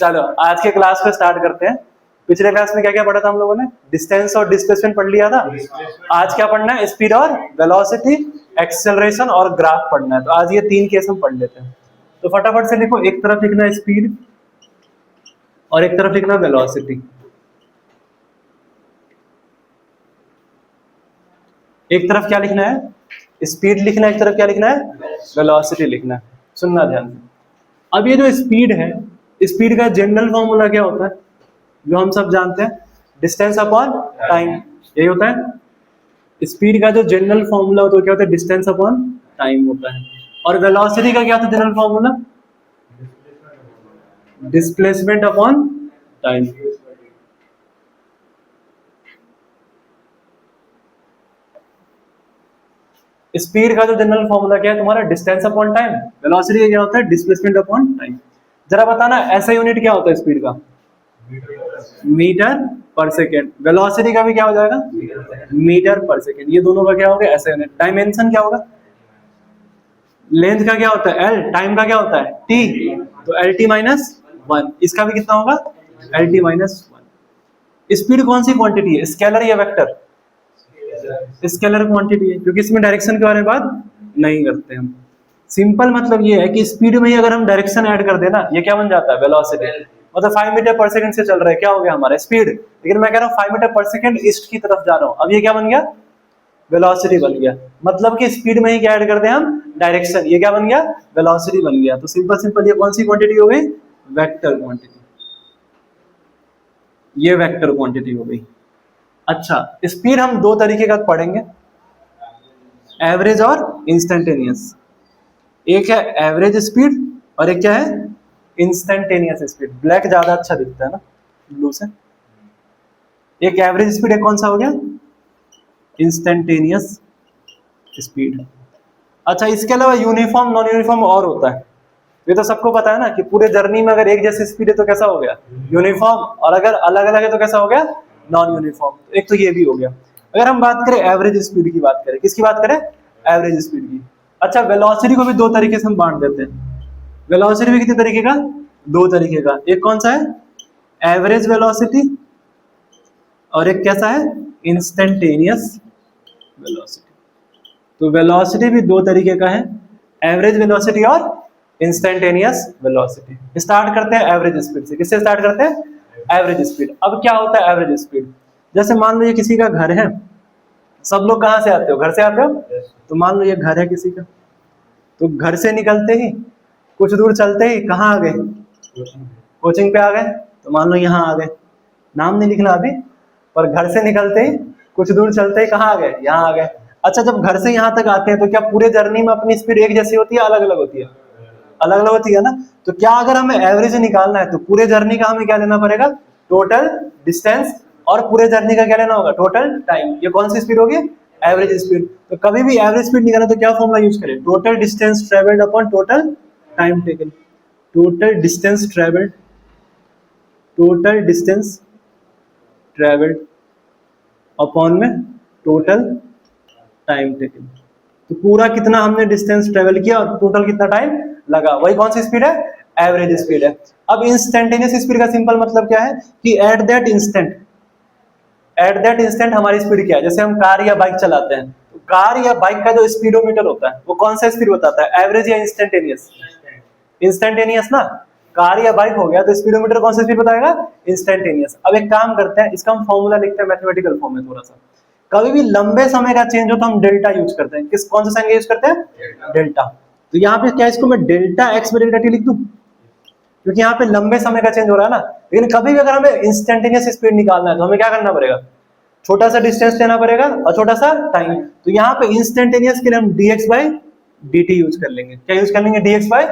चलो आज के क्लास को स्टार्ट करते हैं। पिछले क्लास में क्या क्या पढ़ा था हम लोगों ने? डिस्टेंस और डिस्प्लेसमेंट पढ़ लिया था। आज क्या पढ़ना है? स्पीड और वेलोसिटी, एक्सेलरेशन और ग्राफ पढ़ना है। तो आज ये तीन केस हम पढ़ लेते हैं। तो फटाफट से लिखो, एक तरफ लिखना है स्पीड और एक तरफ लिखना वेलोसिटी। एक तरफ क्या लिखना है? स्पीड लिखना है, एक तरफ क्या लिखना है? वेलोसिटी लिखना है। सुनना ध्यान से। अब ये जो स्पीड है, स्पीड का जनरल फॉर्मूला क्या होता है? जो हम सब जानते हैं, डिस्टेंस अपॉन टाइम, यही होता है। स्पीड का जो जनरल फॉर्मूला होता है क्या होता है? डिस्टेंस अपॉन टाइम होता है। और वेलोसिटी का क्या होता है general formula? Displacement upon time. Speed का जो जनरल फॉर्मूला क्या है तुम्हारा? Distance upon time. वेलोसिटी का क्या होता है? Displacement upon time. जरा बताना ऐसा यूनिट क्या होता है स्पीड का? Metre per second. वेलोसिटी का भी क्या हो जाएगा? Metre per second. ये दोनों का क्या होगा? ऐसा यूनिट। डायमेंशन क्या होगा? लेंथ का क्या होता है? एल। टाइम का क्या होता है? टी। तो एल टी माइनस वन। इसका भी कितना होगा? L T minus one. Speed कौन सी क्वांटिटी है? स्केलर या वेक्टर? स्केलर क्वांटिटी है, क्योंकि इसमें डायरेक्शन के बारे में बात नहीं करते हम। सिंपल मतलब ये है कि स्पीड में ही अगर हम डायरेक्शन ऐड कर देना, ये क्या बन जाता है? वेलोसिटी। मतलब 5 मीटर पर सेकंड से चल रहा है, क्या हो गया हमारा? स्पीड। लेकिन मैं कह रहा हूँ 5 मीटर पर सेकंड ईस्ट की तरफ जा रहा हूँ, अब ये क्या बन गया? वेलोसिटी बन गया। मतलब कि स्पीड में ही क्या ऐड कर दें हम? डायरेक्शन। ये क्या बन गया? वेलोसिटी बन गया। तो सिंपल सिंपल ये कौन सी क्वांटिटी हो गई? Vector quantity. ये वेक्टर क्वांटिटी हो गई। अच्छा, स्पीड हम दो तरीके का पढ़ेंगे, एवरेज और इंस्टेंटेनियस। एक है एवरेज स्पीड और एक क्या है? Instantaneous speed. ब्लैक ज्यादा अच्छा दिखता है ना ब्लू से। एक एवरेज स्पीड, एक कौन सा हो गया? Instantaneous speed. अच्छा, इसके अलावा यूनिफॉर्म, नॉन यूनिफॉर्म और होता है। ये तो सबको पता है ना कि पूरे जर्नी में अगर एक जैसी स्पीड है तो कैसा हो गया? यूनिफॉर्म। और अगर अलग अलग है तो कैसा हो गया? Non uniform. एक तो ये भी हो गया। अगर हम बात करें एवरेज स्पीड की, बात करें किसकी बात करें? एवरेज स्पीड की। अच्छा, वेलोसिटी को भी दो तरीके से हम बांट देते हैं। वेलोसिटी भी कितने तरीके का? दो तरीके का। एक कौन सा है? एवरेज वेलोसिटी, और एक कैसा है? Instantaneous velocity. तो वेलोसिटी भी दो तरीके का है, एवरेज वेलोसिटी और इंस्टेंटेनियस वेलोसिटी। स्टार्ट करते हैं एवरेज स्पीड से। किससे स्टार्ट करते हैं? Average speed. अब क्या होता है एवरेज स्पीड? जैसे मान लो ये किसी का घर है, सब लोग कहाँ से आते हो? घर से आते हो। तो मान लो ये घर है किसी का, तो घर से निकलते ही कुछ दूर चलते ही कहाँ आ गए? कोचिंग पे आ गए। तो मान लो यहाँ आ गए, नाम नहीं लिखना अभी, पर घर से निकलते ही कुछ दूर चलते ही कहाँ आ गए? यहाँ आ गए। अच्छा, जब घर से यहाँ तक आते हैं तो क्या पूरे जर्नी में अपनी स्पीड एक जैसी होती है, अलग अलग होती है? अलग अलग होती है ना। तो क्या अगर हमें एवरेज निकालना है तो पूरे जर्नी का हमें क्या लेना पड़ेगा? Total distance. और पूरे जर्नी का क्या लेना होगा? Total time. ये कौन सी स्पीड होगी? Average speed. तो कभी भी एवरेज स्पीड निकालना तो क्या फॉर्मूला यूज करें? Total distance travelled upon total time taken. Total distance travelled, total distance travelled upon में टोटल टाइम टेकन। तो पूरा कितना हमने डिस्टेंस ट्रेवल किया और टोटल कितना टाइम लगा, वही कौन सी स्पीड है? एवरेज स्पीड है। अब इंस्टेंटेनियस स्पीड का सिंपल मतलब क्या है कि at that instant, at that instant हमारी स्पीड क्या है? जैसे हम कार या बाइक चलाते हैं, तो कार या बाइक का जो स्पीडोमीटर होता है वो कौन सा स्पीड बताता है? एवरेज या इंस्टेंटेनियस? इंस्टेंटेनियस ना। कार या बाइक हो गया तो स्पीडोमीटर कौन सा स्पीड बताएगा? इंस्टेंटेनियस। अब एक काम करते हैं, इसका हम फॉर्मूला लिखते हैं मैथमेटिकल फॉर्म में थोड़ा सा। कभी भी लंबे समय का चेंज हो तो हम डेल्टा यूज करते हैं। किस कौन सा साइन यूज करते हैं? डेल्टा। तो यहाँ पे क्या इसको मैं डेल्टा एक्स में डेल्टा टी लिख दूं, क्योंकि यहाँ पे लंबे समय का चेंज हो रहा है ना। लेकिन कभी भी अगर हमें इंस्टेंटेनियस स्पीड निकालना है तो हमें क्या करना पड़ेगा? छोटा सा डिस्टेंस लेना पड़ेगा और छोटा सा टाइम। तो यहाँ पे इंस्टेंटेनियस के लिए हम dx बाई dt यूज कर लेंगे। क्या यूज कर लेंगे? dx by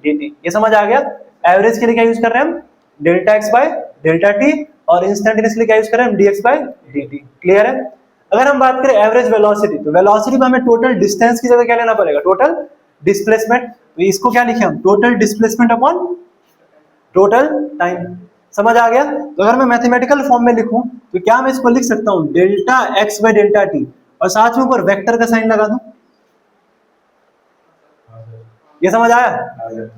dt। ये समझ आ गया। एवरेज के लिए क्या यूज कर रहे हैं हम? Delta x by delta T. और इंस्टेंटेनियस के लिए क्या यूज कर रहे हैं हम? dx by dt। क्लियर है। अगर हम बात करें एवरेज वेलोसिटी, तो वेलोसिटी में हमें टोटल डिस्टेंस की जगह क्या लेना पड़ेगा? Total displacement. तो इसको क्या लिखे हम? Total displacement upon total time. समझ आ गया। तो अगर मैं मैथमेटिकल फॉर्म में लिखूं तो क्या मैं इसको लिख सकता हूं? Delta x by delta T, और साथ में ऊपर वेक्टर का साइन लगा दूं। ये समझ आया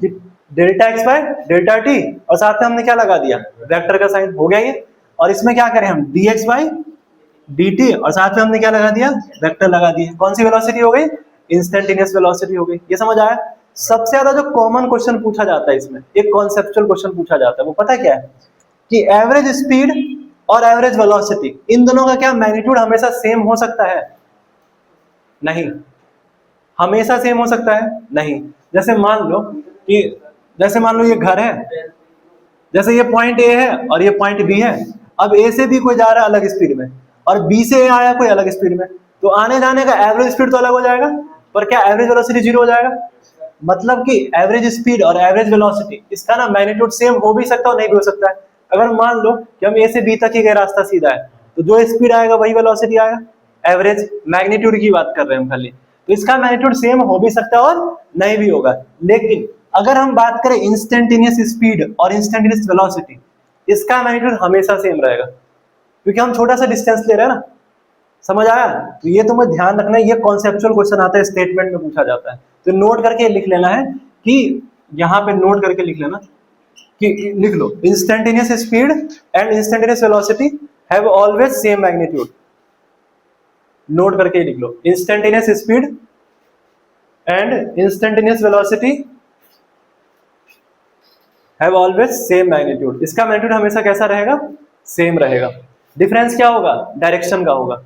कि delta x by delta T, और साथ में हमने क्या लगा दिया, वेक्टर का साइन, हो गया ये। और इसमें क्या करें हम, D x by D T, और साथ में हमने क्या लगा दिया, वेक्टर लगा दिया। कौन सी वेलोसिटी हो गई, इंस्टेंटेनियस वेलोसिटी हो गई। ये समझ आया। सबसे ज्यादा जो कॉमन क्वेश्चन पूछा जाता है इसमें, एक कॉन्सेप्चुअल क्वेश्चन पूछा जाता है, वो पता क्या है कि एवरेज स्पीड और एवरेज वेलोसिटी, इन दोनों का क्या मैग्नीट्यूड हमेशा सेम हो सकता है? नहीं, हमेशा सेम हो सकता है नहीं। जैसे मान लो कि, जैसे मान लो ये घर है, जैसे ये पॉइंट ए है और ये पॉइंट बी है। अब ए से भी कोई जा रहा है अलग स्पीड में, और बी से ए आया कोई अलग स्पीड में, तो आने जाने का एवरेज स्पीड तो अलग हो जाएगा, पर क्या एवरेज वेलोसिटी जीरो हो जाएगा? मतलब कि एवरेज स्पीड और एवरेज वेलोसिटी, इसका ना मैग्नीट्यूड सेम हो भी सकता है और नहीं भी हो सकता है। अगर मान लो कि हम ए से बी तक ही गए, रास्ता सीधा है, तो जो स्पीड आएगा वही वेलोसिटी आएगा। एवरेज मैग्नीट्यूड की बात कर रहे हैं हम खाली, तो इसका मैग्नीट्यूड सेम हो भी सकता है और नहीं भी होगा। लेकिन अगर हम बात करें इंस्टेंटेनियस स्पीड और इंस्टेंटेनियस वेलोसिटी, इसका मैग्नीट्यूड हमेशा सेम रहेगा, क्योंकि हम छोटा सा डिस्टेंस ले रहे हैं ना। समझ आया? तो ये तुम्हें ध्यान रखना है, ये कॉन्सेप्चुअल क्वेश्चन आता है, स्टेटमेंट में पूछा जाता है, तो नोट करके लिख लेना है कि, यहाँ पे नोट करके लिख लेना कि, लिख लो instantaneous speed and instantaneous velocity have always same magnitude. Note करके लिख लो, instantaneous speed and instantaneous velocity have always same magnitude. इसका मैग्नीट्यूड हमेशा कैसा रहेगा, सेम रहेगा। डिफरेंस क्या होगा, डायरेक्शन का होगा।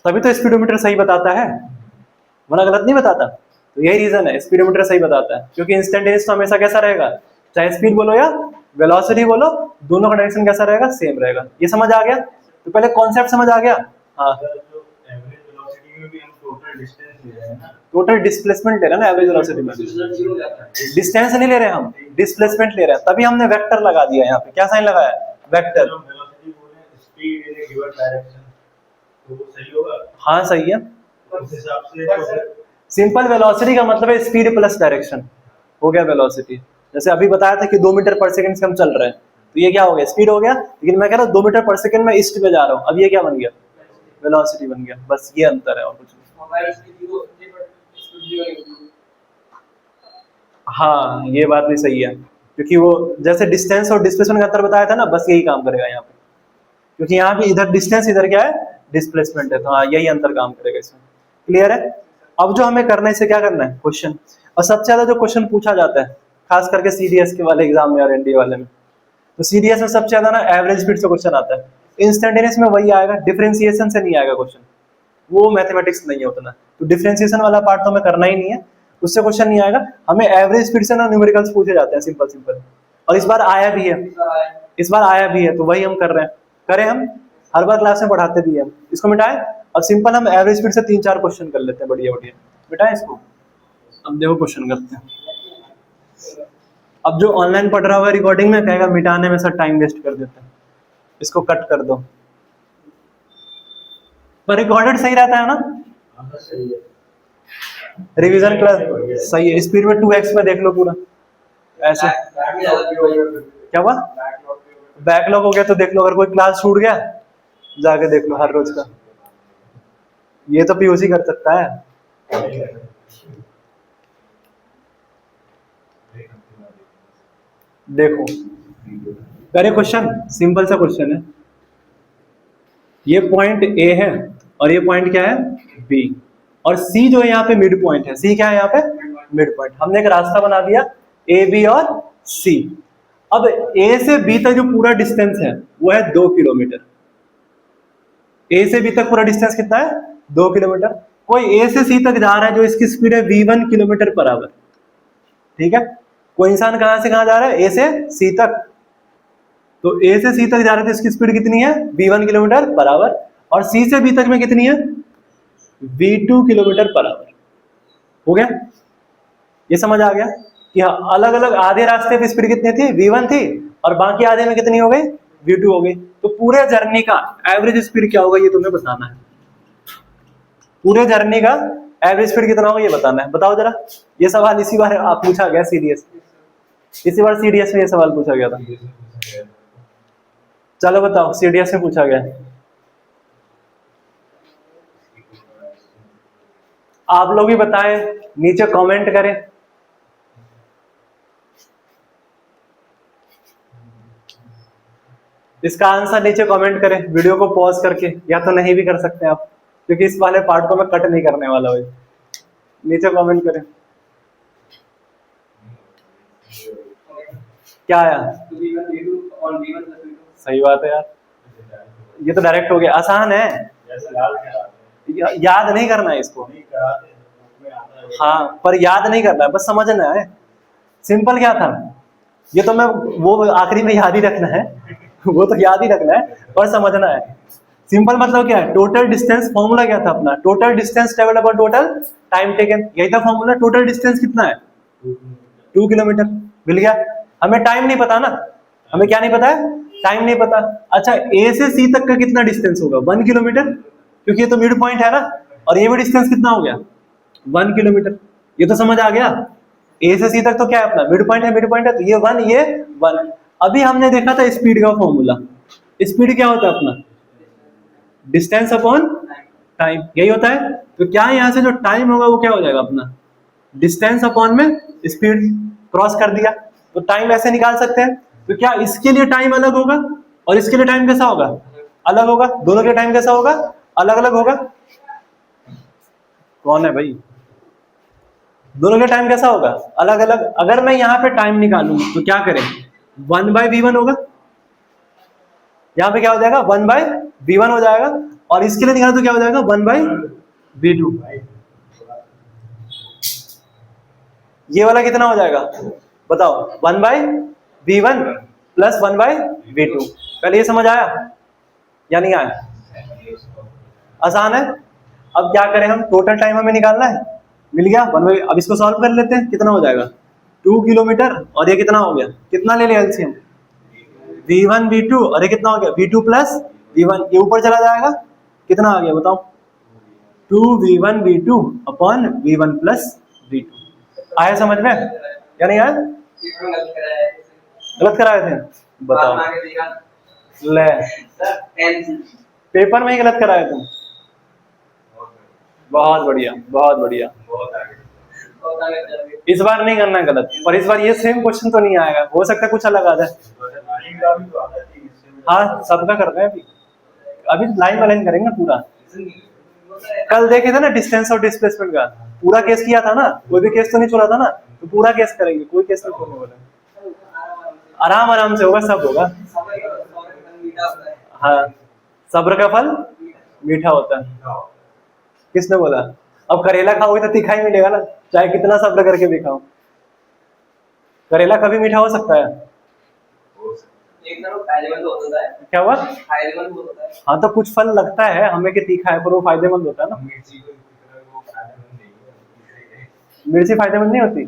तभी तो स्पीडोमीटर सही बताता है, वरना गलत नहीं बताता। तो यही रीजन है, स्पीडोमीटर सही बताता है, क्योंकि इंस्टेंटेनियस तो हमेशा कैसा रहेगा, चाहे स्पीड बोलो या वेलोसिटी बोलो, दोनों का डायरेक्शन कैसा रहेगा, सेम रहेगा। ये समझ आ गया? तो पहले कॉन्सेप्ट समझ आ गया। हाँ, टोटल डिस्प्लेसमेंट ले रहे हैं ना एवरेज वेलोसिटी में, डिस्टेंस नहीं ले रहे हम, डिस्प्लेसमेंट ले रहे हैं। तभी हमने वेक्टर लगा दिया यहाँ पे, क्या साइन लगाया, वेक्टर। हाँ सही है, सिंपल वेलोसिटी का मतलब है स्पीड प्लस डायरेक्शन, हो गया वेलोसिटी। जैसे अभी बताया था कि 2 मीटर पर सेकंड से हम चल रहे हैं, तो ये क्या हो गया, स्पीड हो गया। लेकिन मैं कह रहा हूँ 2 मीटर पर सेकंड में ईस्ट में जा रहा हूँ, अब ये क्या बन गया, वेलोसिटी बन गया। बस ये अंतर है और कुछ नहीं। हाँ ये बात भी सही है, क्योंकि वो जैसे डिस्टेंस और डिस्प्लेसमेंट का अंतर बताया था ना, बस यही काम करेगा यहाँ पे, क्योंकि यहाँ पे इधर डिस्टेंस, इधर क्या है, डिस्प्लेसमेंट है। तो हाँ, यही अंतर काम करेगा इसमें। क्लियर है? अब जो हमें करना है, इसे क्या करना है, क्वेश्चन। और सबसे ज्यादा जो क्वेश्चन पूछा जाता है, खास करके सीडीएस के वाले एग्जाम में और एनडीए वाले में, तो सीडीएस में सबसे ज्यादा ना एवरेज स्पीड से क्वेश्चन आता है। इंस्टेंटेनियस में वही आएगा, डिफरेंशिएशन से नहीं आएगा क्वेश्चन, वो मैथमेटिक्स नहीं है उतना। तो डिफरेंशिएशन वाला पार्ट तो हमें करना ही नहीं है, उससे क्वेश्चन नहीं आएगा। हमें एवरेज स्पीड से ना न्यूमेरिकल्स पूछे जाते हैं, सिंपल सिंपल। और इस बार आया भी है, इस बार आया भी है, तो वही हम कर रहे हैं। करें हम, हर बार क्लास में पढ़ाते भी हैं। इसको मिटाएं, अब सिंपल हम एवरेज स्पीड से 3-4 क्वेश्चन कर लेते हैं, बढ़िया बढ़िया। मिटाएं इसको। अब देखो क्वेश्चन करते हैं। अब जो ऑनलाइन पढ़ रहा होगा रिकॉर्डिंग में, कहेगा मिटाने में सर टाइम वेस्ट कर देते हैं, इसको कट कर दो। पर रिकॉर्डेड सही रहता है ना, रिवीजन क्लास सही है। स्पीड में 2x में देख लो पूरा ऐसे। क्या हुआ, बैकलॉग हो गया तो देख लो, अगर कोई क्लास छूट गया जाके देख लो हर रोज का। ये तो पीयूसी कर सकता है। देखो करे क्वेश्चन, सिंपल सा क्वेश्चन है। ये पॉइंट ए है और ये पॉइंट क्या है, बी, और सी जो है यहाँ पे मिड पॉइंट है। सी क्या है यहाँ पे, मिड पॉइंट। हमने एक रास्ता बना दिया ए बी और सी। अब ए से बी तक जो पूरा डिस्टेंस है वो है 2 किलोमीटर। ए से बी तक पूरा डिस्टेंस कितना है, 2 किलोमीटर। कोई ए से सी तक जा रहा है, जो इसकी स्पीड है v1 किलोमीटर पर आवर। ठीक है, कोई इंसान कहां से कहां जा रहा है, ए से सी तक। तो ए से सी तक जा रहे थे, तो इसकी स्पीड कितनी है, v1 किलोमीटर पर आवर। और सी से बी तक में कितनी है, v2 किलोमीटर पर आवर। हो गया, ये समझ आ गया कि हाँ, अलग अलग आधे रास्ते पे स्पीड कितनी थी, v1 थी, और बाकी आधे में कितनी हो गई, v2 हो गई। तो पूरे जर्नी का एवरेज स्पीड क्या होगा ये तुम्हें बताना है। पूरे जर्नी का एवरेज स्पीड कितना होगा ये बताना है। बताओ जरा, ये सवाल इसी बार आप पूछा गया सीडीएस, इसी बार सीडीएस में ये सवाल पूछा गया था। चलो बताओ, सीडीएस में पूछा गया। आप लोग ही बताएं, नीचे कमेंट करें। इसका आंसर नीचे कमेंट करें वीडियो को पॉज करके, या तो नहीं भी कर सकते आप, क्योंकि इस वाले पार्ट को मैं कट नहीं करने वाला हूँ। नीचे कमेंट करें क्या आया। सही बात है यार, ये तो डायरेक्ट हो गया, आसान है, याद नहीं करना है इसको। हाँ पर याद नहीं करना है, बस समझना है। सिंपल क्या था, ये तो मैं वो आखिरी में याद ही रखना है वो तो याद ही रखना है और समझना है। सिंपल मतलब क्या है, टोटल डिस्टेंस फॉर्मूला क्या था अपना, total distance travelled upon total time taken, यही था फॉर्मूला। टोटल डिस्टेंस कितना है 2 किलोमीटर, मिल गया। हमें टाइम नहीं पता ना, हमें क्या नहीं पता है, टाइम नहीं पता। अच्छा ए से सी तक का कितना डिस्टेंस होगा 1 किलोमीटर, क्योंकि ये तो मिड पॉइंट है ना, और ये भी डिस्टेंस कितना हो गया 1 किलोमीटर। ये तो समझ आ गया, ए से सी तक तो क्या है अपना मिड पॉइंट है, मिड पॉइंट है तो ये 1 ये 1। अभी हमने देखा था स्पीड का फॉर्मूला, स्पीड क्या होता है अपना डिस्टेंस अपॉन टाइम, यही होता है। तो क्या यहाँ से जो टाइम होगा वो क्या हो जाएगा अपना डिस्टेंस अपॉन में स्पीड, क्रॉस कर दिया तो टाइम ऐसे निकाल सकते हैं। तो क्या इसके लिए टाइम अलग होगा और इसके लिए टाइम कैसा होगा, अलग होगा, दोनों के टाइम कैसा होगा, अलग अलग होगा। कौन है भाई, दोनों के टाइम कैसा होगा, अलग अलग। अगर मैं यहाँ पे टाइम निकालूं तो क्या करें 1/v1 होगा, यहाँ पे क्या हो जाएगा 1/v1 हो जाएगा, और इसके लिए निकालो तो क्या हो जाएगा 1/v2। ये वाला कितना हो जाएगा बताओ 1/v1 प्लस 1/v2। पहले ये समझ आया या नहीं आया, आसान है। अब क्या करें हम, टोटल टाइम हमें निकालना है, मिल गया 1/, अब इसको सॉल्व कर लेते हैं, कितना हो जाएगा 2 किलोमीटर, और ये कितना हो गया, कितना ले लिया एलसीएम v1 v2, और ये कितना हो गया v2 प्लस v1, ये ऊपर चला जाएगा, कितना आ गया बताओ 2v1 v2 upon v1 plus v2। आया समझ में या नहीं आया, गलत कराए थे बताओ, ले पेपर में ही गलत कराए तुम, बहुत बढ़िया बहुत बढ़िया। इस बार नहीं करना है गलत, और इस बार ये सेम क्वेश्चन तो नहीं आएगा, हो सकता है कुछ अलग आ जाए। हाँ सबका कर रहे हैं अभी, अभी लाइन बाय लाइन करेंगे पूरा। कल देखे थे ना डिस्टेंस और डिस्प्लेसमेंट का, पूरा केस किया था ना, कोई भी केस तो नहीं छोड़ा था ना, तो पूरा केस करेंगे, कोई केस नहीं छोड़ने वाला, आराम आराम से होगा, सब होगा। हाँ सब्र का फल मीठा होता है, किसने बोला, अब करेला खाओगे तो तीखा ही मिलेगा ना, चाहे कितना सब्र करके भी खाओ। करेला कभी मीठा हो सकता है, क्या हुआ, हाँ तो कुछ फल लगता है हमें कि तीखा है, पर वो फायदेमंद होता है ना। मिर्ची फायदेमंद नहीं होती।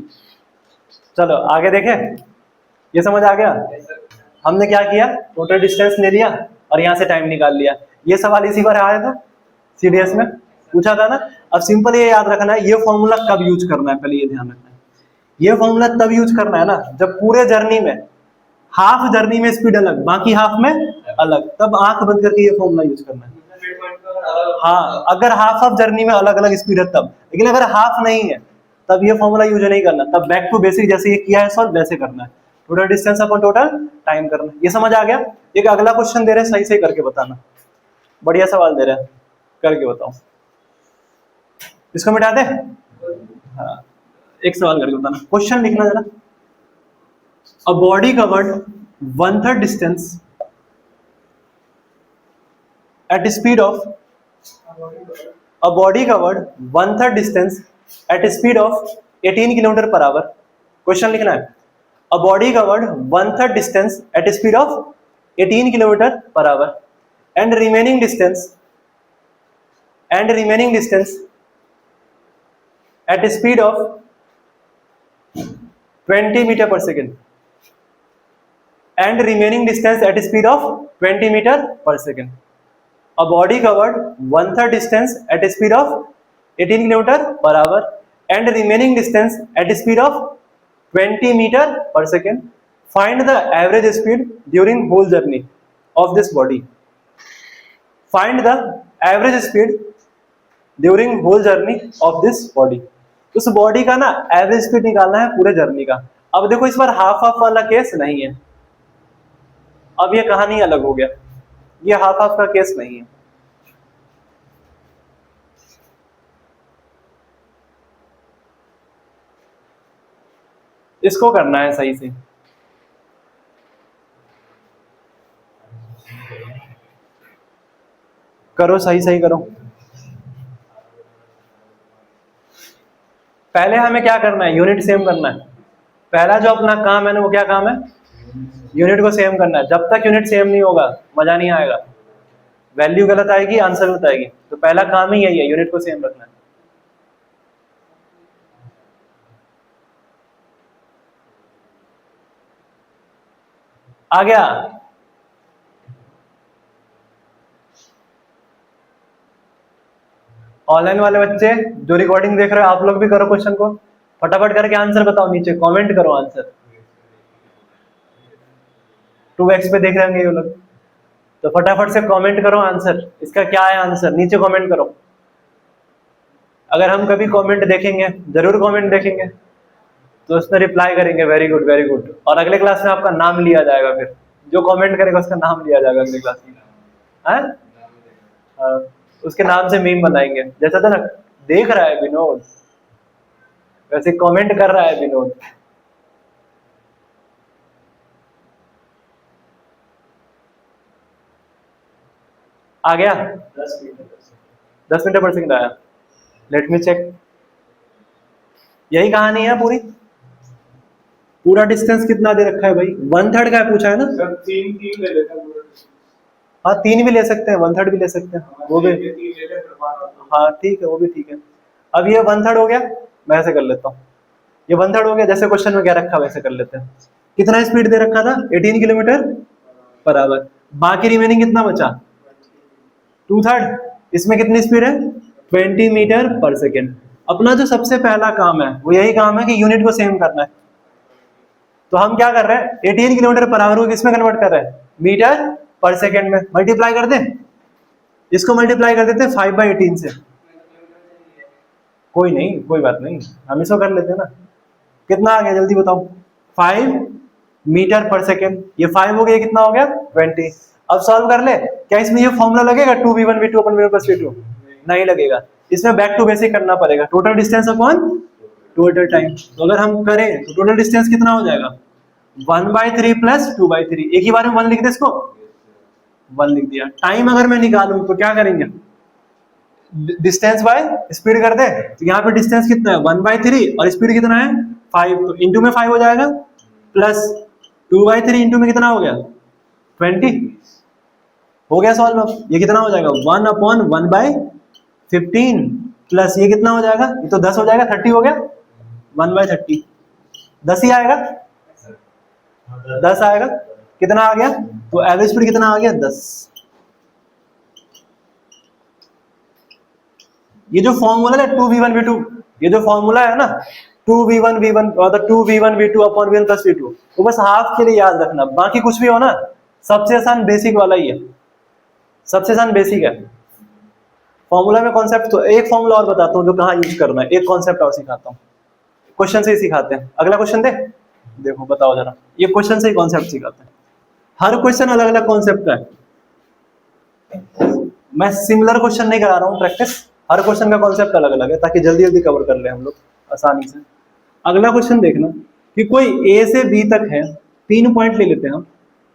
चलो आगे देखें, ये समझ आ गया। हमने क्या किया, टोटल डिस्टेंस ले लिया और यहाँ से टाइम निकाल लिया। ये सवाल इसी बार आया था सीडीएस में, पूछा था ना। अब सिंपल ये याद रखना है, ये फॉर्मूला कब यूज करना है, पहले ये ध्यान रखना है। ये फॉर्मूला तब यूज करना है ना जब पूरे जर्नी में, हाफ जर्नी में स्पीड अलग, बाकी हाफ में अलग, तब आंख बंद करके ये फॉर्मूला यूज करना है। हाँ अगर हाफ ऑफ जर्नी में अलग अलग स्पीड है तब, लेकिन अगर हाफ नहीं है तब ये फॉर्मूला यूज नहीं करना, तब बैक टू बेसिक जैसे ये किया है सॉल्व वैसे करना है, total distance upon total time करना। ये समझ आ गया। एक अगला क्वेश्चन दे रहे हैं, सही से करके बताना, बढ़िया सवाल दे रहे हैं, करके बताओ। इसको मिटा दे, हाँ एक सवाल करके बताना, क्वेश्चन लिखना जरा। A body covered 1/3 distance at speed of, a body covered 1/3 distance at a speed of 18 kilometre per our. Question लिखना है, a body covered 1/3 distance at a speed of 18 kilometre per hour and remaining distance at a speed of 20 metre per second, and remaining distance at a speed of 20 metre per second. A body covered 1/3 distance at a speed of 18 km per hour and remaining distance at a speed of 20 meter per second. Find the average speed during whole journey of this body. Find the average speed during whole journey of this body. उस body का ना average speed निकालना है पूरे journey का। अब देखो इस बार हाफ हाफ वाला केस नहीं है, अब ये कहानी अलग हो गया, ये हाफ हाफ का केस नहीं है। इसको करना है सही से, करो सही सही करो। पहले हमें क्या करना है, यूनिट सेम करना है। पहला जो अपना काम है ना, वो क्या काम है, यूनिट को सेम करना है। जब तक यूनिट सेम नहीं होगा मजा नहीं आएगा, वैल्यू गलत आएगी, आंसर गलत आएगी। तो पहला काम ही यही है, यूनिट को सेम रखना है। आ गया? ऑनलाइन वाले बच्चे जो रिकॉर्डिंग देख रहे हो, आप लोग भी करो क्वेश्चन को, फटाफट करके आंसर बताओ, नीचे कमेंट करो आंसर। 2x पे देख रहे होंगे ये लोग, तो फटाफट से कमेंट करो आंसर, इसका क्या है आंसर, नीचे कमेंट करो। अगर हम कभी कमेंट देखेंगे, जरूर कमेंट देखेंगे, तो उसमें रिप्लाई करेंगे वेरी गुड वेरी गुड, और अगले क्लास में आपका नाम लिया जाएगा। फिर जो कमेंट करेगा उसका नाम लिया जाएगा अगले क्लास में, हाँ? उसके नाम से मीम बनाएंगे। जैसा था ना, देख रहा है विनोद, वैसे कमेंट कर रहा है विनोद। आ गया? 10 मीटर पर सेकंड आया। Let me check. यही कहानी है पूरी। पूरा डिस्टेंस कितना दे रखा है भाई, 1/3 का पूछा है ना? सर 3 ले लेता हूं। हाँ 3 भी ले सकते हैं, 1/3 भी ले सकते हैं, वो भी। हाँ ठीक है, वो भी ठीक है। अब ये 1/3 हो गया, मैं ऐसे कर लेता हूँ। ये 1/3 हो गया, जैसे क्वेश्चन में क्या रखा वैसे कर लेते हैं। कितना स्पीड दे रखा था, 18 किलोमीटर बराबर। बाकी रिमेनिंग कितना बचा, 2/3। इसमें कितनी स्पीड है, 20 मीटर पर सेकेंड। अपना जो सबसे पहला काम है वो यही काम है कि यूनिट को सेम करना है। तो हम क्या कर रहे हैं, 18 किलोमीटर पर आवर को किसमें कन्वर्ट कर रहे हैं, मीटर पर सेकेंड में। मल्टीप्लाई कर दें, इसको मल्टीप्लाई कर देते हैं 5/18 से। कोई नहीं, कोई बात नहीं, हम इसको कर लेते हैं ना। कितना आ गया जल्दी बताओ, 5 मीटर पर सेकेंड। ये 5 हो गया, कितना हो गया 20। अब सॉल्व कर ले। क्या इसमें ये फॉर्मूला लगेगा 2v1v2 अपन v1 + v2? नहीं लगेगा। इसमें बैक टू बेसिक करना पड़ेगा, total distance upon total time. तो अगर हम करें तो टोटल डिस्टेंस कितना हो जाएगा, 1/3 + 2/3। एक ही बार में 1 लिख दे, इसको 1 लिख दिया। टाइम अगर मैं निकालूं तो क्या करेंगे, डिस्टेंस बाय स्पीड कर दे। तो यहाँ पे डिस्टेंस कितना है 1/3 और स्पीड कितना है 5, तो इंटू में 5 हो जाएगा, प्लस 2/3 इंटू में कितना हो गया 20। हो गया सॉल्व। अब ये कितना हो जाएगा 1/1/15 प्लस ये कितना हो जाएगा, ये तो 10 हो जाएगा, 30 हो गया, 1/30। 10 ही आएगा, 10 आएगा। कितना आ गया, तो एवरेज स्पीड कितना आ गया 10। ये जो फॉर्मूला है 2v1v2, ये जो फॉर्मूला है ना 2v1v1 और 2v1v2 अपॉन v1 + v2, वो बस हाफ के लिए याद रखना। बाकी कुछ भी हो ना, सबसे आसान बेसिक वाला ही है, सबसे आसान बेसिक है। फॉर्मूला में कॉन्सेप्ट, तो एक फॉर्मूला और बताता हूँ जो कहाँ यूज करना है, एक कॉन्सेप्ट और सिखाता हूँ, क्वेश्चन से ही सिखाते हैं। अगला क्वेश्चन दे, देखो बताओ जरा, ये क्वेश्चन से ही कॉन्सेप्ट सिखाते हैं। हर क्वेश्चन अलग अलग कॉन्सेप्ट का है, मैं सिमिलर क्वेश्चन नहीं करा रहा हूँ प्रैक्टिस, हर क्वेश्चन का कॉन्सेप्ट अलग अलग है, ताकि जल्दी जल्दी कवर कर ले हम लोग आसानी से। अगला क्वेश्चन देखना कि कोई ए से बी तक है, 3 पॉइंट ले लेते हैं हम।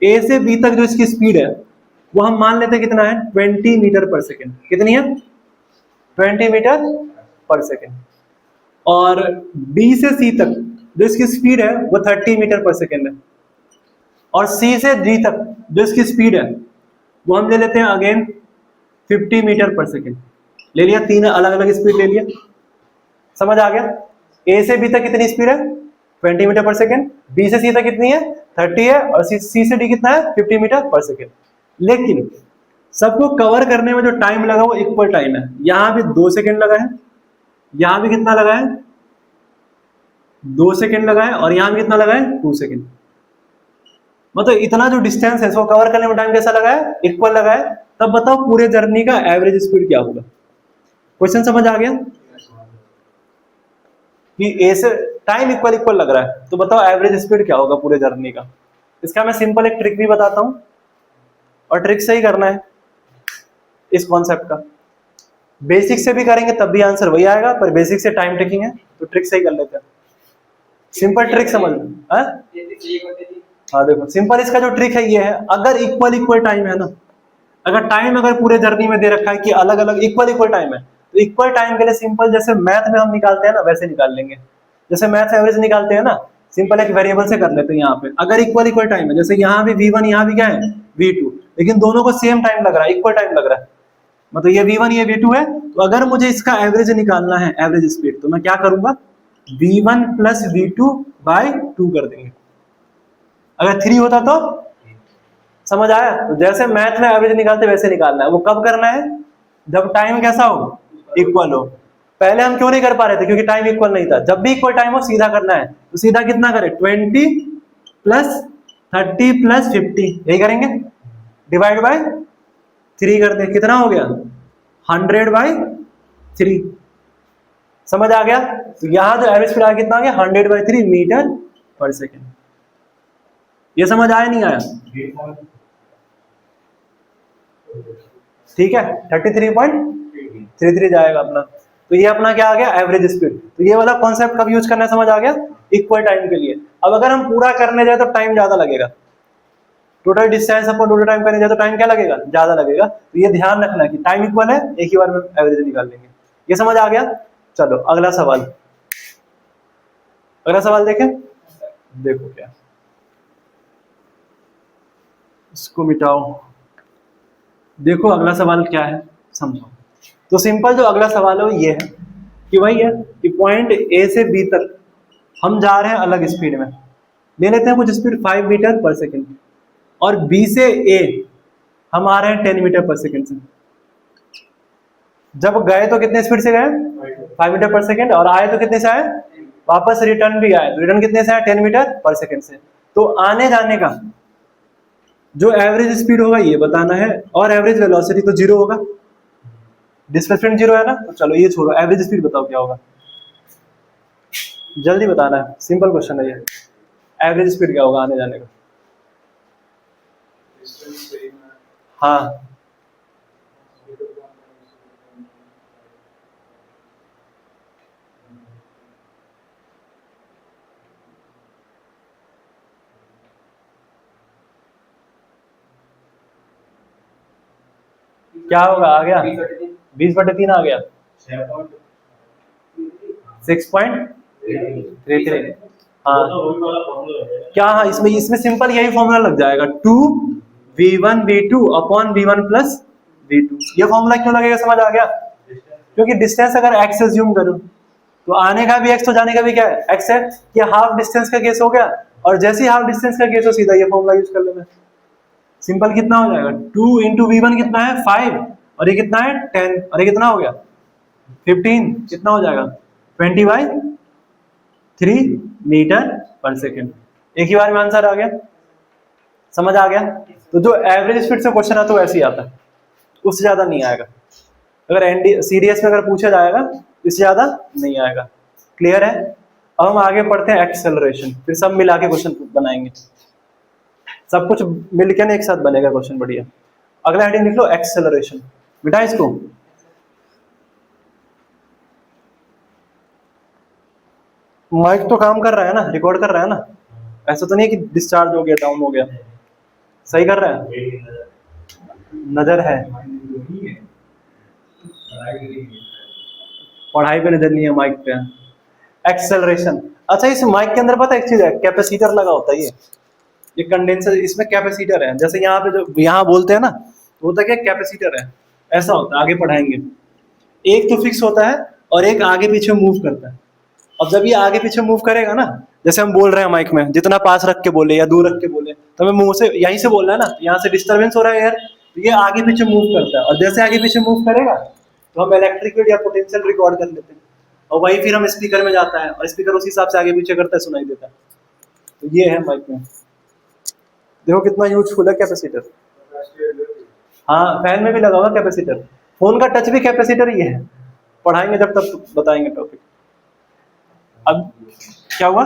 ए से बी तक जो इसकी स्पीड है वो हम मान लेते हैं कितना है 20 मीटर पर सेकेंड। कितनी है 20 मीटर पर सेकेंड। और बी से सी तक जो इसकी स्पीड है वो 30 मीटर पर सेकेंड है। और सी से डी तक जो इसकी स्पीड है वो हम ले लेते हैं अगेन 50 मीटर पर सेकेंड। ले लिया, 3 अलग अलग स्पीड ले लिया, समझ आ गया। ए से बी तक कितनी स्पीड है 20 मीटर पर सेकेंड, बी से सी तक कितनी है 30 है, और सी से डी कितना है 50 मीटर पर सेकेंड। लेकिन सबको कवर करने में जो टाइम लगा वो इक्वल टाइम है। यहां भी 2 सेकेंड लगा है, यहां भी कितना लगा है 2 सेकेंड लगा है, और यहां भी कितना लगा है 2 सेकेंड। मतलब इतना जो डिस्टेंस है इसको कवर करने में टाइम कैसा लगा है, इक्वल लगा है। तब बताओ पूरे जर्नी का एवरेज स्पीड क्या होगा। क्वेश्चन समझ आ गया कि ए से टाइम इक्वल इक्वल लग रहा है, तो बताओ एवरेज स्पीड क्या होगा पूरे जर्नी का। इसका मैं सिंपल एक ट्रिक भी बताता हूं, और ट्रिक से ही करना है इस कॉन्सेप्ट का। बेसिक से भी करेंगे तब भी आंसर वही आएगा, पर बेसिक से टाइम टेकिंग है तो ट्रिक से ही कर लेते हैं। सिंपल ट्रिक समझ लो। हाँ देखो सिंपल इसका जो ट्रिक है ये है, अगर इक्वल इक्वल टाइम है ना, अगर टाइम अगर पूरे जर्नी में दे रखा है कि अलग अलग इक्वल इक्वल टाइम है, तो इक्वल टाइम के लिए सिंपल जैसे मैथ में हम निकालते हैं ना वैसे निकाल लेंगे। जैसे मैथ एवरेज निकालते हैं ना, सिंपल एक वेरिएबल से कर लेते हैं यहाँ पे। अगर इक्वल इक्वल टाइम है, जैसे यहाँ भी V1 यहाँ भी क्या है V2, लेकिन दोनों को सेम टाइम लग रहा है, इक्वल टाइम लग रहा है, मतलब ये V1 ये V2 है, तो अगर मुझे इसका एवरेज निकालना है, एवरेज स्पीड, तो मैं क्या करूंगा, V1 प्लस V2 बाय 2 कर देंगे। अगर 3 होता तो समझ आया। तो जैसे मैथ में एवरेज निकालते वैसे निकालना है। वो कब करना है, जब टाइम कैसा हो, इक्वल हो। पहले हम क्यों नहीं कर पा रहे थे, क्योंकि टाइम इक्वल नहीं था। जब भी इक्वल टाइम हो सीधा करना है, तो सीधा कितना करें, 20 प्लस 30 प्लस 50, यही करेंगे, डिवाइड बाय 3 कर दे, कितना हो गया 100 बाय 3। समझ आ गया। तो यहां जो एवरेज स्पीड आ कितना आ गया 100 बाय 3 मीटर पर सेकेंड। ये समझ आया नहीं आया, ठीक है 33.33 जाएगा अपना। तो ये अपना क्या आ गया, एवरेज स्पीड। तो ये वाला कॉन्सेप्ट कब यूज करना है समझ आ गया, इक्वल टाइम के लिए। अब अगर हम पूरा करने जाए तो टाइम ज्यादा लगेगा, टोटल डिस्टेंस अपन टोटल टाइम करने जाए तो टाइम क्या लगेगा, ज्यादा लगेगा। तो ये ध्यान रखना कि टाइम इक्वल है, एक ही बार में एवरेज निकाल लेंगे। ये समझ आ गया। चलो अगला सवाल, अगला सवाल देखें। देखो क्या, इसको मिटाओ। देखो अगला सवाल क्या है समझो। तो सिंपल जो अगला सवाल है वो ये है कि वही है कि पॉइंट ए से बी तक हम जा रहे हैं अलग स्पीड में, ले लेते हैं कुछ स्पीड 5 मीटर पर सेकेंड, और बी से ए हम आ रहे हैं 10 मीटर पर सेकेंड से। जब गए तो कितने स्पीड से गए 5 मीटर पर सेकेंड, और आए तो कितने से आए, वापस रिटर्न भी आए, तो रिटर्न कितने से आए 10 मीटर पर सेकेंड से। तो आने जाने का जो एवरेज स्पीड होगा ये बताना है, और एवरेज वेलोसिटी तो जीरो होगा, डिस्प्लेसमेंट जीरो है ना। तो चलो ये छोड़ो, एवरेज स्पीड बताओ क्या होगा, जल्दी बताना है, सिंपल क्वेश्चन है ये। एवरेज स्पीड क्या होगा आने जाने का, हाँ क्या होगा, आ गया 20/3 आ गया 6.33। हाँ क्या, हाँ इसमें इसमें सिंपल यही फॉर्मूला लग जाएगा, 2v1v2 upon v1 plus v2। ये फॉर्मूला क्यों लगेगा समझ आ गया, क्योंकि डिस्टेंस अगर x एज्यूम करूं तो आने का भी x तो जाने का भी क्या है x है। ये हाफ डिस्टेंस का केस हो गया, और जैसे ही हाफ डिस्टेंस का केस हो सीधा ये फॉर्मूला यूज कर लेना। सिंपल कितना हो जाएगा, 2 इंटू v1 कितना है 5, और ये कितना है 10, और ये कितना हो गया 15, कितना हो जाएगा 20/3 मीटर पर सेकेंड। एक ही बार में आंसर आ गया, समझ आ गया। तो जो एवरेज स्पीड से क्वेश्चन आता है तो ऐसे ही आता है, उससे ज्यादा नहीं आएगा। अगर एनडी सीडीएस में अगर पूछा जाएगा इससे ज्यादा नहीं आएगा। क्लियर है। अब हम आगे पढ़ते हैं एक्सेलरेशन, फिर सब मिला के क्वेश्चन बनाएंगे, सब कुछ मिलकर ना एक साथ बनेगा क्वेश्चन बढ़िया। अगला हेडिंग लिख लो एक्सेलरेशन, बेटा इसको माइक तो काम कर रहा है ना, रिकॉर्ड कर रहा है ना, ऐसा तो नहीं है कि डिस्चार्ज हो गया डाउन हो गया, सही कर रहा है, नजर है, पढ़ाई पे नजर नहीं है माइक पे। एक्सेलरेशन, अच्छा इस माइक के अंदर पता है एक चीज है, कैपेसिटर लगा होता है ये कंडेंसर, इसमें कैपेसिटर है। जैसे यहाँ पे जो यहाँ बोलते हैं ना, होता क्या कैपेसिटर है, ऐसा होता है, आगे पढ़ाएंगे। एक तो फिक्स होता है और एक आगे पीछे मूव करता है। अब जब ये आगे पीछे मूव करेगा ना, जैसे हम बोल रहे हैं माइक में, जितना पास रख के बोले या दूर रख के बोले, तो हमें मुंह से यहीं से बोलना है ना, यहाँ से डिस्टर्बेंस हो रहा है यार, तो ये आगे पीछे मूव करता है, और जैसे आगे पीछे मूव करेगा तो हम इलेक्ट्रिक फील्ड या पोटेंशियल रिकॉर्ड कर लेते हैं, और वही फिर हम स्पीकर में जाता है, और स्पीकर उस हिसाब से आगे पीछे करता है, सुनाई देता है। तो ये है माइक में, देखो कितना यूजफुल है कैपेसिटर। हाँ फैन में भी लगा हुआ कैपेसिटर, फोन का टच भी कैपेसिटर ही है, पढ़ाएंगे जब तक बताएंगे टॉपिक। अब क्या हुआ,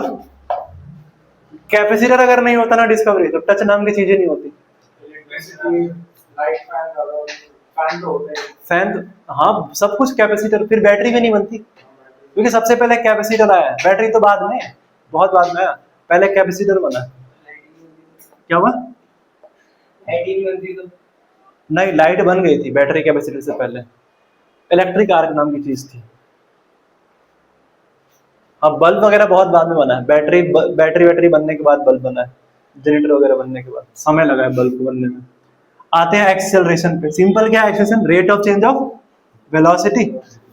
कैपेसिटर अगर नहीं होता ना डिस्कवरी, तो टच नाम की चीजें नहीं होती। लाइट फैन ज्यादा फैन तो होता है। फैन, हाँ सब कुछ कैपेसिटर, फिर बैटरी भी नहीं बनती, क्योंकि सबसे पहले कैपेसिटर आया है, बैटरी तो बाद में, बहुत बाद में आया, पहले कैपेसिटर बना। क्या हुआ? लाइटिंग बनती तो नहीं, लाइट बन गई थी बैटरी कैपेसिटर से पहले, इलेक्ट्रिक आर्क नाम की चीज थी। अब बल्ब वगैरह बहुत बाद में बना है, बैटरी बनने के बाद बल्ब बना है, जनरेटर वगैरह बनने के बाद समय लगा है बल्ब को बनने में। आते हैं एक्सेलरेशन पे। सिंपल क्या है acceleration? Rate of change of velocity.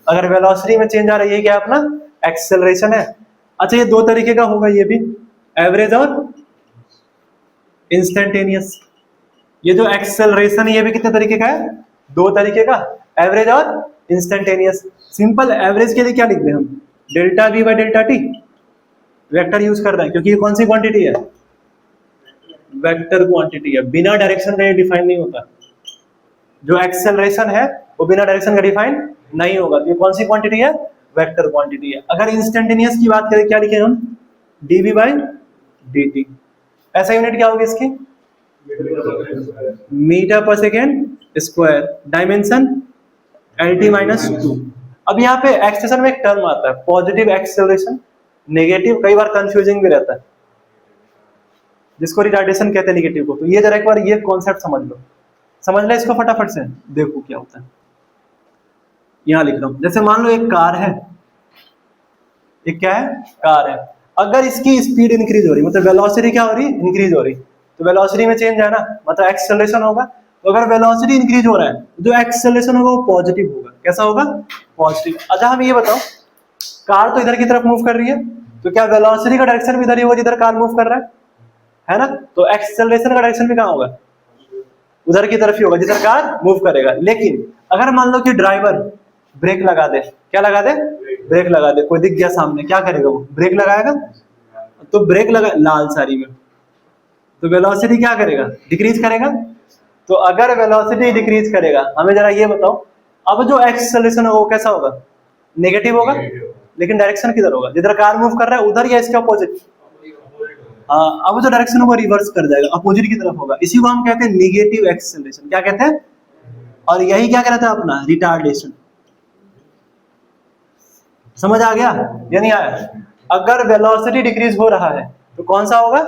अगर वेलोसिटी में चेंज आ रही है, क्या अपना एक्सेलरेशन है। अच्छा, ये दो तरीके का होगा, ये भी एवरेज और इंस्टेंटेनियस। ये जो एक्सेलरेशन ये भी कितने तरीके का है? दो तरीके का, एवरेज और इंस्टेंटेनियस। सिंपल एवरेज के लिए क्या लिखते हैं हम? Delta we by delta T. Vector use कर रहे हैं क्योंकि ये कौन सी क्वांटिटी है? वेक्टर क्वांटिटी है, बिना डायरेक्शन का ये डिफाइन नहीं होता। जो एक्सेलरेशन है वो बिना डायरेक्शन का डिफाइन नहीं होगा। ये कौन सी क्वांटिटी है? वेक्टर क्वांटिटी है। अगर इंस्टेंटेनियस की बात करें, क्या लिखे हम? Dv by dt। ऐसा यूनिट क्या होगी इसकी? Metre per second square, dimension LT minus 2। अब यहाँ पे एक्सप्रेशन में एक टर्म आता है पॉजिटिव एक्सेलरेशन, नेगेटिव, कई बार कंफ्यूजिंग भी रहता है, जिसको रिटार्डेशन कहते हैं नेगेटिव को। तो ये जरा एक बार ये कॉन्सेप्ट समझ लो, समझ ले इसको फटाफट से, देखो क्या होता है। यहां लिख रहा हूं, जैसे मान लो एक कार है, एक क्या है? कार है। अगर इसकी स्पीड इंक्रीज हो रही, मतलब वेलोसिटी क्या हो रही? इंक्रीज हो रही, तो वेलोसिटी में चेंज है ना, मतलब एक्सेलरेशन होगा। तो अगर वेलोसिटी इंक्रीज हो रहा है, जो एक्सेलरेशन होगा वो पॉजिटिव होगा। कैसा होगा? पॉजिटिव। अच्छा हम ये बताओ, कार तो इधर की तरफ मूव कर रही है, तो क्या वेलोसिटी का डायरेक्शन भी इधर ही होगा जिधर कार मूव कर रहा है ना? तो एक्सेलरेशन का डायरेक्शन भी कहाँ होगा? उधर की तरफ ही होगा जिधर कार मूव करेगा। लेकिन अगर मान लो कि ड्राइवर ब्रेक लगा दे, क्या लगा दे? ब्रेक लगा दे, कोई दिख गया सामने, क्या करेगा वो? ब्रेक लगाएगा। तो ब्रेक लगा लाल सारी में, तो वेलोसिटी क्या करेगा? डिक्रीज करेगा। तो अगर वेलोसिटी डिक्रीज करेगा, हमें जरा ये बताओ, अब जो एक्सेलरेशन होगा वो कैसा होगा? नेगेटिव होगा। लेकिन डायरेक्शन किधर होगा? जिधर कार मूव कर रहा है उधर, या इसके अपोजिट? हाँ, अब जो डायरेक्शन होगा रिवर्स कर जाएगा, अपोजिट की तरफ होगा। इसी को हम कहते हैं निगेटिव एक्सेलरेशन। क्या कहते हैं? और यही क्या कहता है अपना? रिटार्डेशन। समझ आ गया या नहीं आया? अगर वेलोसिटी डिक्रीज हो रहा है तो कौन सा होगा?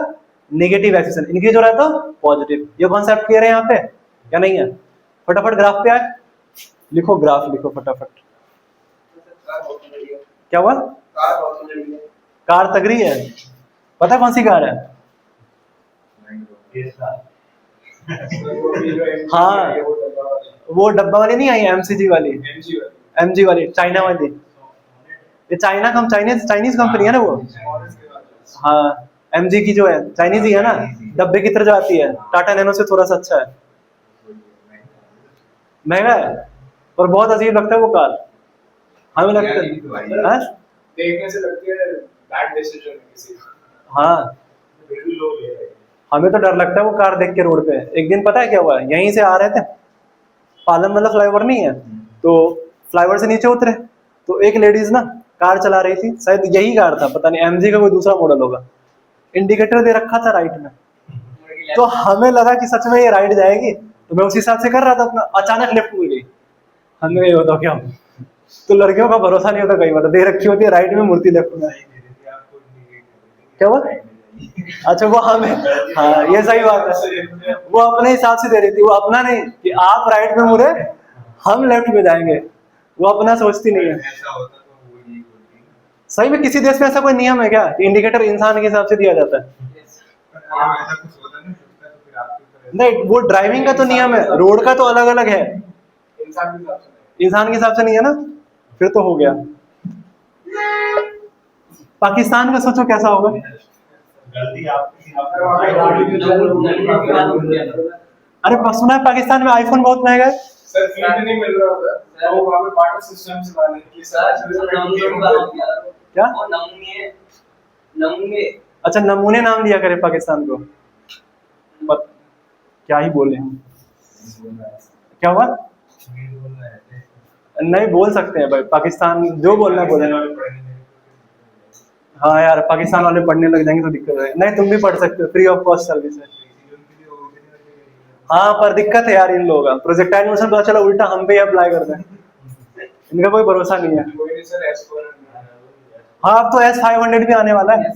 Negative acceleration. इंक्रीज हो रहा है तो पॉजिटिव। ये कॉन्सेप्ट क्लियर है यहाँ पे या नहीं है? फटाफट ग्राफ पे आए, लिखो ग्राफ, लिखो फटाफट। क्या हुआ? कार तगड़ी है। पता कौन सी कार है? हाँ, वो डब्बा वाली नहीं आई, MCG वाली, MG वाली, चाइना वाली। ये चाइनीज कंपनी है ना वो। हाँ, MG की जो है चाइनीज ही है ना, डब्बे की तरह जो आती है। टाटा नैनो से थोड़ा सा अच्छा है, महंगा है पर बहुत अजीब लगता है वो कार, हमें लगता है। हाँ? देखने से लगती है बैड डिसीजन है किसी का। हाँ, बिल्कुल लो ले रहे हैं। हमें तो डर लगता है वो कार देख के रोड पे। एक दिन पता है क्या हुआ, यहीं से आ रहे थे, पालम वाला फ्लाईओवर नहीं है, तो फ्लाईओवर से नीचे उतरे, तो एक लेडीज ना कार चला रही थी, शायद यही कार था, पता नहीं MG का कोई दूसरा मॉडल होगा। इंडिकेटर दे रखा था राइट में, तो हमें लगा कि सच में ये राइट जाएगी, तो मैं उस हिसाब से कर रहा था अपना। अचानक लेफ्ट में गई, हमें ये बताओ क्या? तो लड़कियों का भरोसा नहीं होता, कई बार दे रखी होती है राइट में, मूर्ति लेफ्ट में। क्या हुआ? अच्छा वो हमें, हाँ ये सही बात है, वो अपने हिसाब से दे रही थी, वो अपना नहीं कि आप राइट में मुड़े हम लेफ्ट में जाएंगे, वो अपना सोचती नहीं है। सही में किसी देश में ऐसा कोई नियम है क्या कि इंडिकेटर इंसान के हिसाब से दिया जाता है? नहीं, वो ड्राइविंग का तो नियम है, रोड का तो अलग अलग है, इंसान के हिसाब से नहीं है ना, फिर तो हो गया। पाकिस्तान का सोचो कैसा होगा। अरे सुना है पाकिस्तान में आईफोन बहुत महंगा है। सर फील्ड नहीं मिल रहा होता, तो वहाँ पे पार्टनर सिस्टम चलाने के लिए क्या? नमूने। अच्छा, नमूने नाम दिया करे पाकिस्तान को, क्या ही बोले हम। क्या हुआ? नहीं बोल सकते हैं भाई, पाकिस्तान जो बोलना है बोले। हाँ यार, पाकिस्तान वाले पढ़ने लग जाएंगे तो दिक्कत है। नहीं, तुम भी पढ़ सकते हो, फ्री ऑफ कॉस्ट सर्विस है। हाँ पर दिक्कत है यार इन लोगों का, प्रोजेक्टाइल मोशन तो चलो उल्टा हम पे अप्लाई करते हैं, इनका कोई भरोसा नहीं है। हाँ अब तो S500 भी आने वाला है,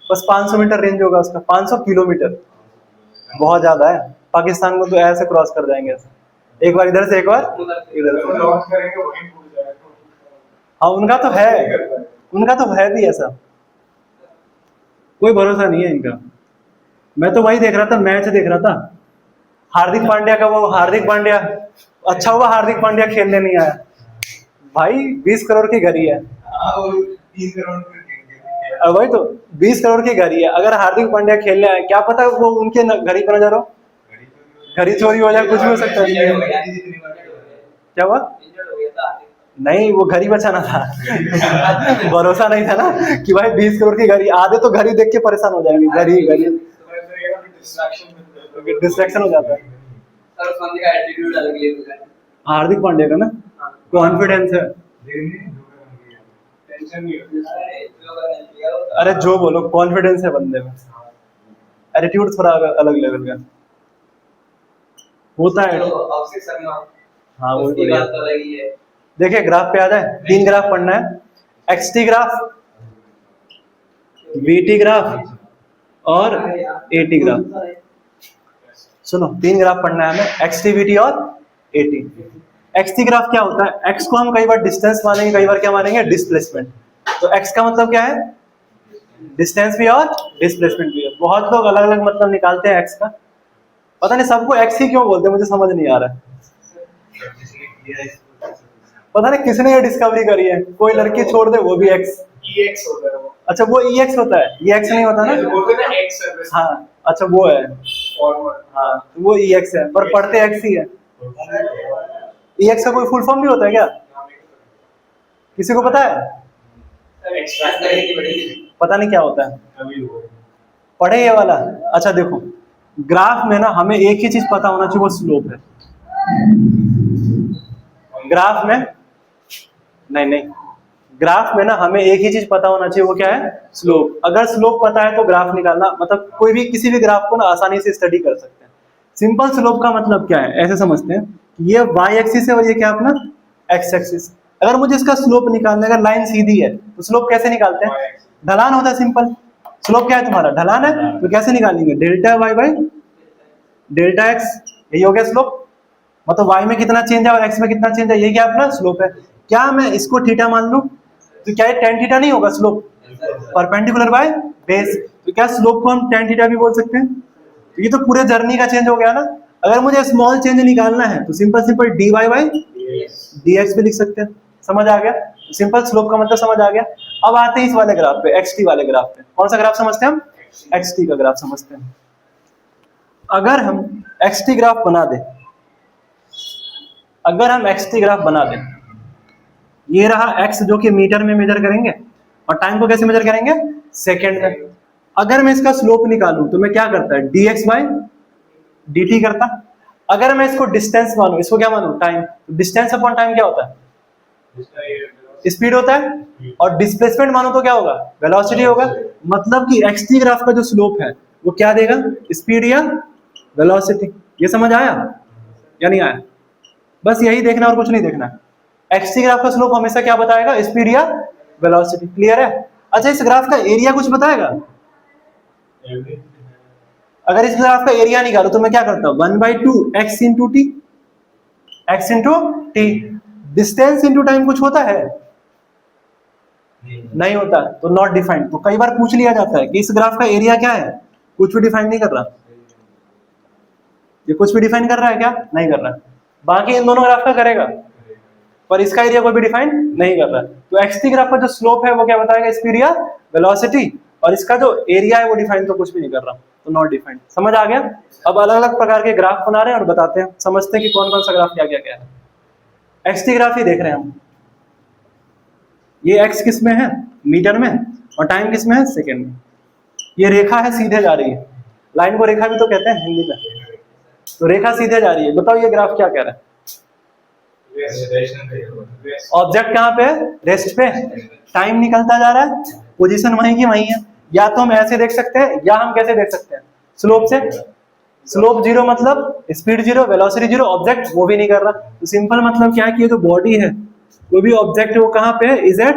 बस 500 मीटर रेंज होगा उसका, 500 किलोमीटर बहुत ज्यादा है। पाकिस्तान को तो ऐसे क्रॉस कर जाएंगे ऐसे, एक बार इधर से एक बार इधर से। लॉन्च करेंगे वहीं टूट जाएगा। हाँ उनका तो है भी ऐसा, कोई भरोसा नहीं है इनका। मैं तो वही देख रहा था, मैच देख रहा था हार्दिक पांड्या का, वो हार्दिक पांड्या, अच्छा हुआ हार्दिक पांड्या खेलने नहीं आया भाई, 20 करोड़ की घड़ी है। वो 3 करोड़ में वही तो 20 करोड़ की घड़ी है, अगर हार्दिक पांड्या खेलने आए क्या पता वो उनके घड़ी पर नजर हो, घड़ी चोरी हो जाए, कुछ भी हो सकता है। क्या हुआ? नहीं वो घड़ी बचाना था भरोसा नहीं था ना कि भाई 20 करोड़ की घड़ी, आधे तो घड़ी देख के परेशान हो जाएंगे, घड़ी डिस्ट्रैक्शन हो जाता है। हार्दिक पांड्या का ना कॉन्फिडेंस है, टेंशन नहीं होती। अरे जो बोलो कॉन्फिडेंस है बंदे में, एटीट्यूड थोड़ा अलग लेवल का होता है। हाँ वो देखिए ग्राफ पे आ जाए, 3 ग्राफ पढ़ना है, XT ग्राफ, VT ग्राफ और AT ग्राफ। सुनो 3 ग्राफ पढ़ना है हमें, XT, VT और AT। XT ग्राफ क्या होता है, X को हम कई बार डिस्टेंस मानेंगे, कई बार क्या मानेंगे, डिस्प्लेसमेंट। तो X का मतलब क्या है, डिस्टेंस भी और डिस्प्लेसमेंट भी है। बहुत लोग अलग अलग मतलब निकालते हैं X का, पता नहीं सबको X ही क्यों बोलते हैं, मुझे समझ नहीं आ रहा है। पता नहीं किसने ये डिस्कवरी करी है, कोई लड़की छोड़ दे वो भी X। EX होता है वो। अच्छा वो EX होता है, EX नहीं होता ना? बोलते हैं ना X सर्विस। हाँ अच्छा वो है, फॉर्मर। हाँ तो वो EX है, पर पढ़ते X ही है। EX का कोई फुल फॉर्म भी होता है क्या, किसी को पता है? पता नहीं क्या होता है, पढ़े ये वाला। अच्छा देखो ग्राफ में ना हमें एक ही चीज पता होना चाहिए, वो स्लोप है। ग्राफ में नहीं, ग्राफ में ना हमें एक ही चीज पता होना चाहिए, वो क्या है, स्लोप। अगर स्लोप पता है तो ग्राफ निकालना, मतलब कोई भी किसी भी ग्राफ को ना आसानी से स्टडी कर सकते हैं। सिंपल स्लोप का मतलब क्या है, ऐसे समझते हैं कि ये y एक्सिस है और ये क्या अपना x एक्सिस। अगर मुझे इसका स्लोप निकालना है, अगर लाइन सीधी है तो स्लोप कैसे निकालते हैं, ढलान होता है सिंपल। स्लोप क्या है तुम्हारा, ढलान है, तो कैसे निकालेंगे, delta y by delta x, यही हो गया स्लोप। मतलब y में कितना चेंज है और x में कितना चेंज है, ये क्या अपना स्लोप है। क्या मैं इसको थीटा मान लूं तो क्या ये tan थीटा नहीं होगा, स्लोप परपेंडिकुलर बाय बेस, तो क्या स्लोप को हम tan थीटा भी बोल सकते हैं। तो ये तो पूरे जर्नी का चेंज हो गया ना। अगर मुझे स्मॉल चेंज निकालना है तो सिंपल dy बाई dx भी लिख सकते हैं, समझ आ गया। सिंपल स्लोप का मतलब समझ आ गया। अब आते हैं इस वाले ग्राफ पे, XT वाले ग्राफ पे। कौन सा ग्राफ समझते हैं हम, XT का ग्राफ समझते हैं। अगर हम XT ग्राफ बना दें, अगर हम XT ग्राफ बना दें, ये रहा x जो कि मीटर में मेजर करेंगे, और टाइम को कैसे मेजर करेंगे, सेकंड में। अगर मैं इसका स्लोप निकालूं तो मैं क्या करता है, dx बाई dt करता। अगर मैं इसको डिस्टेंस मानूं, इसको क्या मानूं, टाइम, डिस्टेंस अपॉन टाइम क्या होता है, स्पीड होता है। और डिस्प्लेसमेंट मानो तो क्या होगा, वेलोसिटी होगा। मतलब कि XT ग्राफ का जो स्लोप है वो क्या देगा, स्पीड या वेलोसिटी। ये समझ आया या नहीं आया, बस यही देखना और कुछ नहीं देखना। XT ग्राफ का स्लोप हमेशा क्या बताएगा, स्पीड या वेलोसिटी। क्लियर है। अच्छा इस ग्राफ का एरिया कुछ बताएगा, अगर इस ग्राफ का एरिया निकालो तो मैं क्या करता हूं, 1/2 x into T, x into T. Distance into time कुछ होता है, नहीं होता, तो नॉट डिफाइंड। तो कई बार पूछ लिया जाता है कि इस ग्राफ का एरिया क्या है, कुछ भी डिफाइन नहीं कर रहा। ये कुछ भी डिफाइन कर रहा है क्या, नहीं कर रहा। बाकी इन दोनों ग्राफ का करेगा, पर इसका एरिया कोई भी डिफाइन नहीं कर रहा। तो XT ग्राफ का जो स्लोप है वो क्या बताएगा, स्पीड या वेलोसिटी। और इसका जो एरिया है वो डिफाइन तो कुछ भी नहीं कर रहा, तो नॉट डिफाइंड। समझ आ गया। अब अलग अलग प्रकार के ग्राफ बना रहे हैं और बताते हैं, समझते हैं कि कौन कौन सा ग्राफ क्या क्या क्या है। XT ग्राफ ही देख रहे हैं हम। ये x किस में है, मीटर में, और टाइम किस में है, सेकंड में। ये रेखा है सीधे जा रही है, लाइन को रेखा भी तो कहते हैं हिंदी में। तो रेखा सीधे जा रही है। बताओ ये ग्राफ क्या कह रहा है, ऑब्जेक्ट कहाँ पे है, रेस्ट पे, टाइम निकलता जा रहा है, पोजीशन वहीं की वहीं है। या तो हम ऐसे देख सकते हैं या हम कैसे देख सकते हैं, स्लोप से। स्लोप जीरो मतलब speed zero, velocity zero, object वो भी नहीं कर रहा। तो सिंपल मतलब क्या है कि ये जो बॉडी है कोई भी ऑब्जेक्ट है वो कहाँ पे है, इज एट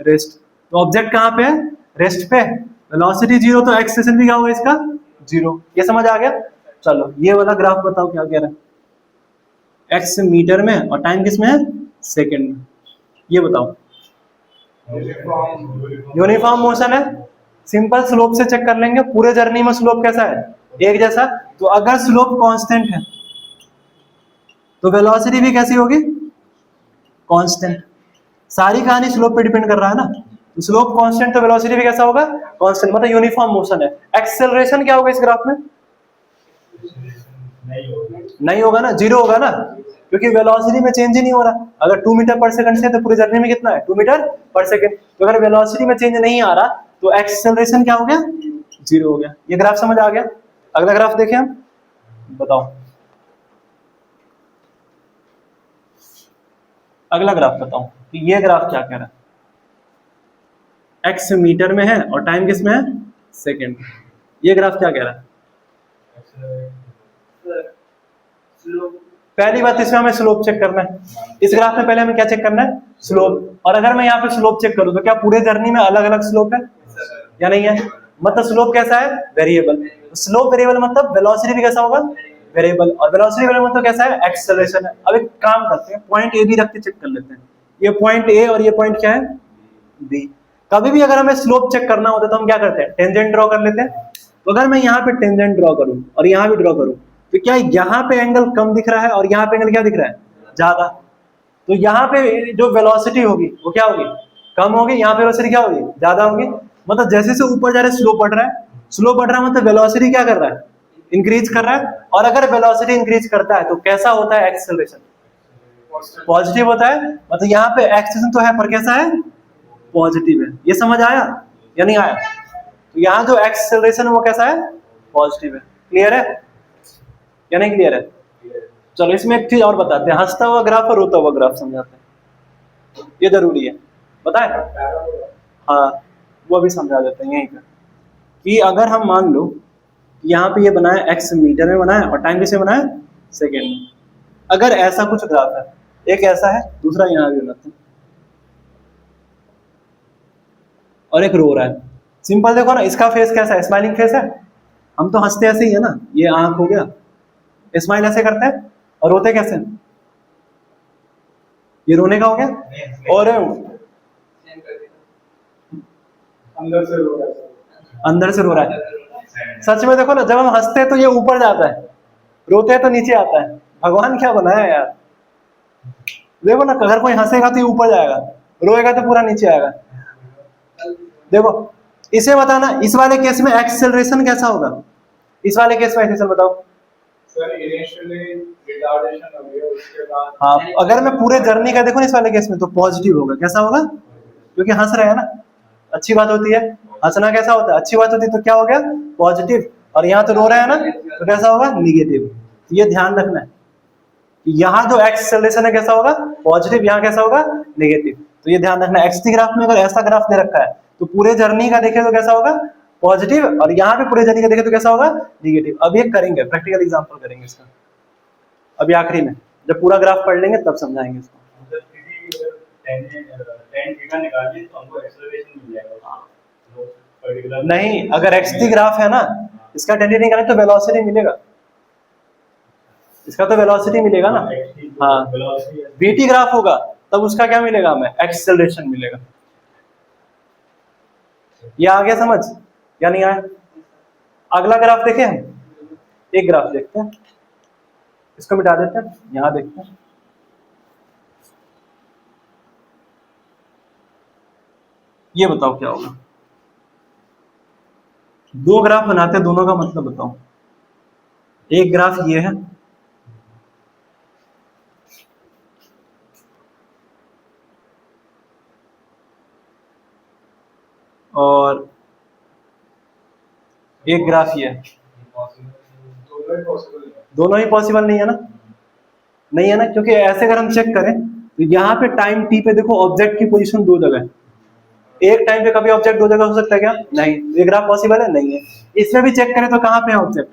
रेस्ट। तो ऑब्जेक्ट कहाँ पे है, रेस्ट पे। वेलोसिटी जीरो तो एक्सेलरेशन भी क्या होगा इसका, जीरो। ये समझ आ गया। चलो ये वाला ग्राफ बताओ क्या कह रहा है, एक्स मीटर में और टाइम किस में है, सेकेंड में। ये बताओ। यूनिफॉर्म मोशन है, सिंपल स्लोप से चेक कर लेंगे पूरे जर्नी में स्लोप कैसा है, एक जैसा। तो अगर स्लोप कांस्टेंट है तो वेलोसिटी भी कैसी होगी, कांस्टेंट। सारी कहानी स्लोप पे डिपेंड कर रहा है ना, तो स्लोप कांस्टेंट तो वेलोसिटी भी कैसा होगा, कांस्टेंट, मतलब यूनिफॉर्म मोशन है। एक्सेलरेशन क्या होगा इस ग्राफ में, नहीं होगा ना, जीरो होगा ना, क्योंकि वेलोसिटी में चेंज ही नहीं हो रहा। अगर 2 मीटर पर सेकंड से तो पूरी जर्नी में कितना है, 2 मीटर पर सेकंड। तो अगर वेलोसिटी में चेंज नहीं आ रहा तो एक्सेलरेशन क्या हो गया, जीरो हो गया। ये ग्राफ समझ आ गया। अगला ग्राफ देखें हम, बताओ अगला ग्राफ बताओ कि ये ग्राफ क्या कह रहा है, एक्स मीटर में है और टाइम किस में है, सेकंड। ये ग्राफ क्या कह रहा है, पहली बात इसमें हमें स्लोप चेक करना है। इस ग्राफ में पहले हमें क्या चेक करना है, स्लोप। और अगर मैं यहाँ पे स्लोप चेक करूँ तो क्या पूरे जर्नी में अलग अलग स्लोप है या नहीं है, मतलब स्लोप कैसा है, वेरिएबल। स्लोप वेरिएबल मतलब वेलोसिटी भी कैसा होगा, वेरिएबल। और वेलोसिटी वेरिएबल मतलब कैसा है, एक्सेलरेशन है। अब एक काम करते हैं, पॉइंट ए भी रख के चेक कर लेते हैं। ये पॉइंट ए और ये पॉइंट क्या है, बी। कभी भी अगर हमें स्लोप चेक करना होता है तो हम क्या करते हैं, टेंजेंट ड्रॉ कर लेते हैं। तो अगर मैं यहाँ पे टेंजेंट ड्रॉ करूं और यहाँ भी ड्रॉ करूं तो क्या यहाँ पे एंगल कम दिख रहा है और यहाँ पे एंगल क्या दिख रहा है, ज्यादा। तो यहाँ पे जो वेलोसिटी होगी वो क्या होगी, कम होगी, यहाँ पे वेलोसिटी क्या होगी, ज्यादा होगी। मतलब जैसे से ऊपर जा रहे स्लोप बढ़ रहा है, स्लोप बढ़ रहा है मतलब वेलोसिटी क्या कर रहा है, इंक्रीज कर रहा है। और अगर वेलोसिटी इंक्रीज करता है तो कैसा होता है एक्सेलरेशन, पॉजिटिव होता है। मतलब यहाँ पे एक्सेलरेशन तो है पर कैसा है, पॉजिटिव है। ये समझ आया या नहीं आया, तो यहाँ जो एक्सेलरेशन है वो कैसा है, पॉजिटिव है। क्लियर है या नहीं क्लियर है। चलो इसमें एक चीज और बताते हैं, हंसता हुआ ग्राफ और रोता हुआ ग्राफ समझाते हैं, ये जरूरी है बताए। हाँ वो अभी समझा देते हैं यहीं पर, कि अगर हम मान लो यहाँ पे ये बनाया एक्स मीटर में बनाया और टाइम किसमें बनाया, सेकेंड में। अगर ऐसा कुछ ग्राफ है, एक ऐसा है दूसरा यहाँ भी बनाते हैं और एक रो रहा है। सिंपल देखो ना, इसका फेस कैसा है, स्माइलिंग फेस है। हम तो हंसते ऐसे ही है ना, ये आंख हो गया, स्माइल ऐसे करते हैं। और रोते कैसे, ये रोने का हो गया। और अंदर से रो रहा है। सच में देखो ना, जब हम हंसते हैं तो ये ऊपर जाता है, रोते हैं तो नीचे आता है। भगवान क्या बनाया है यार। देखो ना, अगर कोई हंसेगा तो ये ऊपर जाएगा, रोएगा तो पूरा नीचे आएगा। देखो इसे बताना, इस वाले केस में एक्सेलरेशन कैसा होगा, इस वाले केस में एक्सेलरेशन बताओ। सर इनिशियली रिटार्डेशन हो गया, उसके बाद हाँ अगर मैं पूरे जर्नी का देखो इस वाले केस में तो पॉजिटिव होगा। कैसा होगा, क्योंकि हंस रहे हैं ना, अच्छी बात होती है। हंसना कैसा होता है, अच्छी बात होती है, तो क्या हो गया, पॉजिटिव। और यहाँ तो रो रहे हैं ना, तो कैसा होगा, निगेटिव। ये ध्यान रखना है कि यहाँ जो एक्सेलरेशन है कैसा होगा, पॉजिटिव, यहाँ कैसा होगा, नेगेटिव। तो ये ध्यान रखना। एक्स ग्राफ में अगर ऐसा ग्राफ दे रखा है तो पूरे जर्नी का देखें तो कैसा होगा, पॉजिटिव। और यहाँ पे पूरे जर्नी का देखें तो कैसा होगा, नेगेटिव। अब ये करेंगे, प्रैक्टिकल एग्जांपल करेंगे इसका अभी आखिरी में, जब पूरा ग्राफ पढ़ लेंगे तब समझाएंगे इसको। नहीं, अगर एक्स ग्राफ है ना, इसका टेंजेंट निकालें तो वेलोसिटी मिलेगा, इसका तो वेलोसिटी मिलेगा ना। हाँ बीटी ग्राफ होगा तब उसका क्या मिलेगा हमें, एक्सेलरेशन मिलेगा। ये आ गया समझ या नहीं आया। अगला ग्राफ देखें हम, एक ग्राफ देखते हैं, इसको मिटा देते हैं, यहां देखते हैं। ये बताओ क्या होगा, दो ग्राफ बनाते हैं, दोनों का मतलब बताओ। एक ग्राफ ये है और एक ग्राफ ये है। दोनों ही पॉसिबल नहीं है ना, नहीं है ना, क्योंकि ऐसे अगर हम चेक करें तो यहाँ पे टाइम टी पे देखो ऑब्जेक्ट की पोजीशन दो जगह है। एक टाइम पे कभी ऑब्जेक्ट दो जगह हो सकता है क्या, नहीं। ये ग्राफ पॉसिबल है, नहीं है। इसमें भी चेक करें तो कहाँ पे है ऑब्जेक्ट,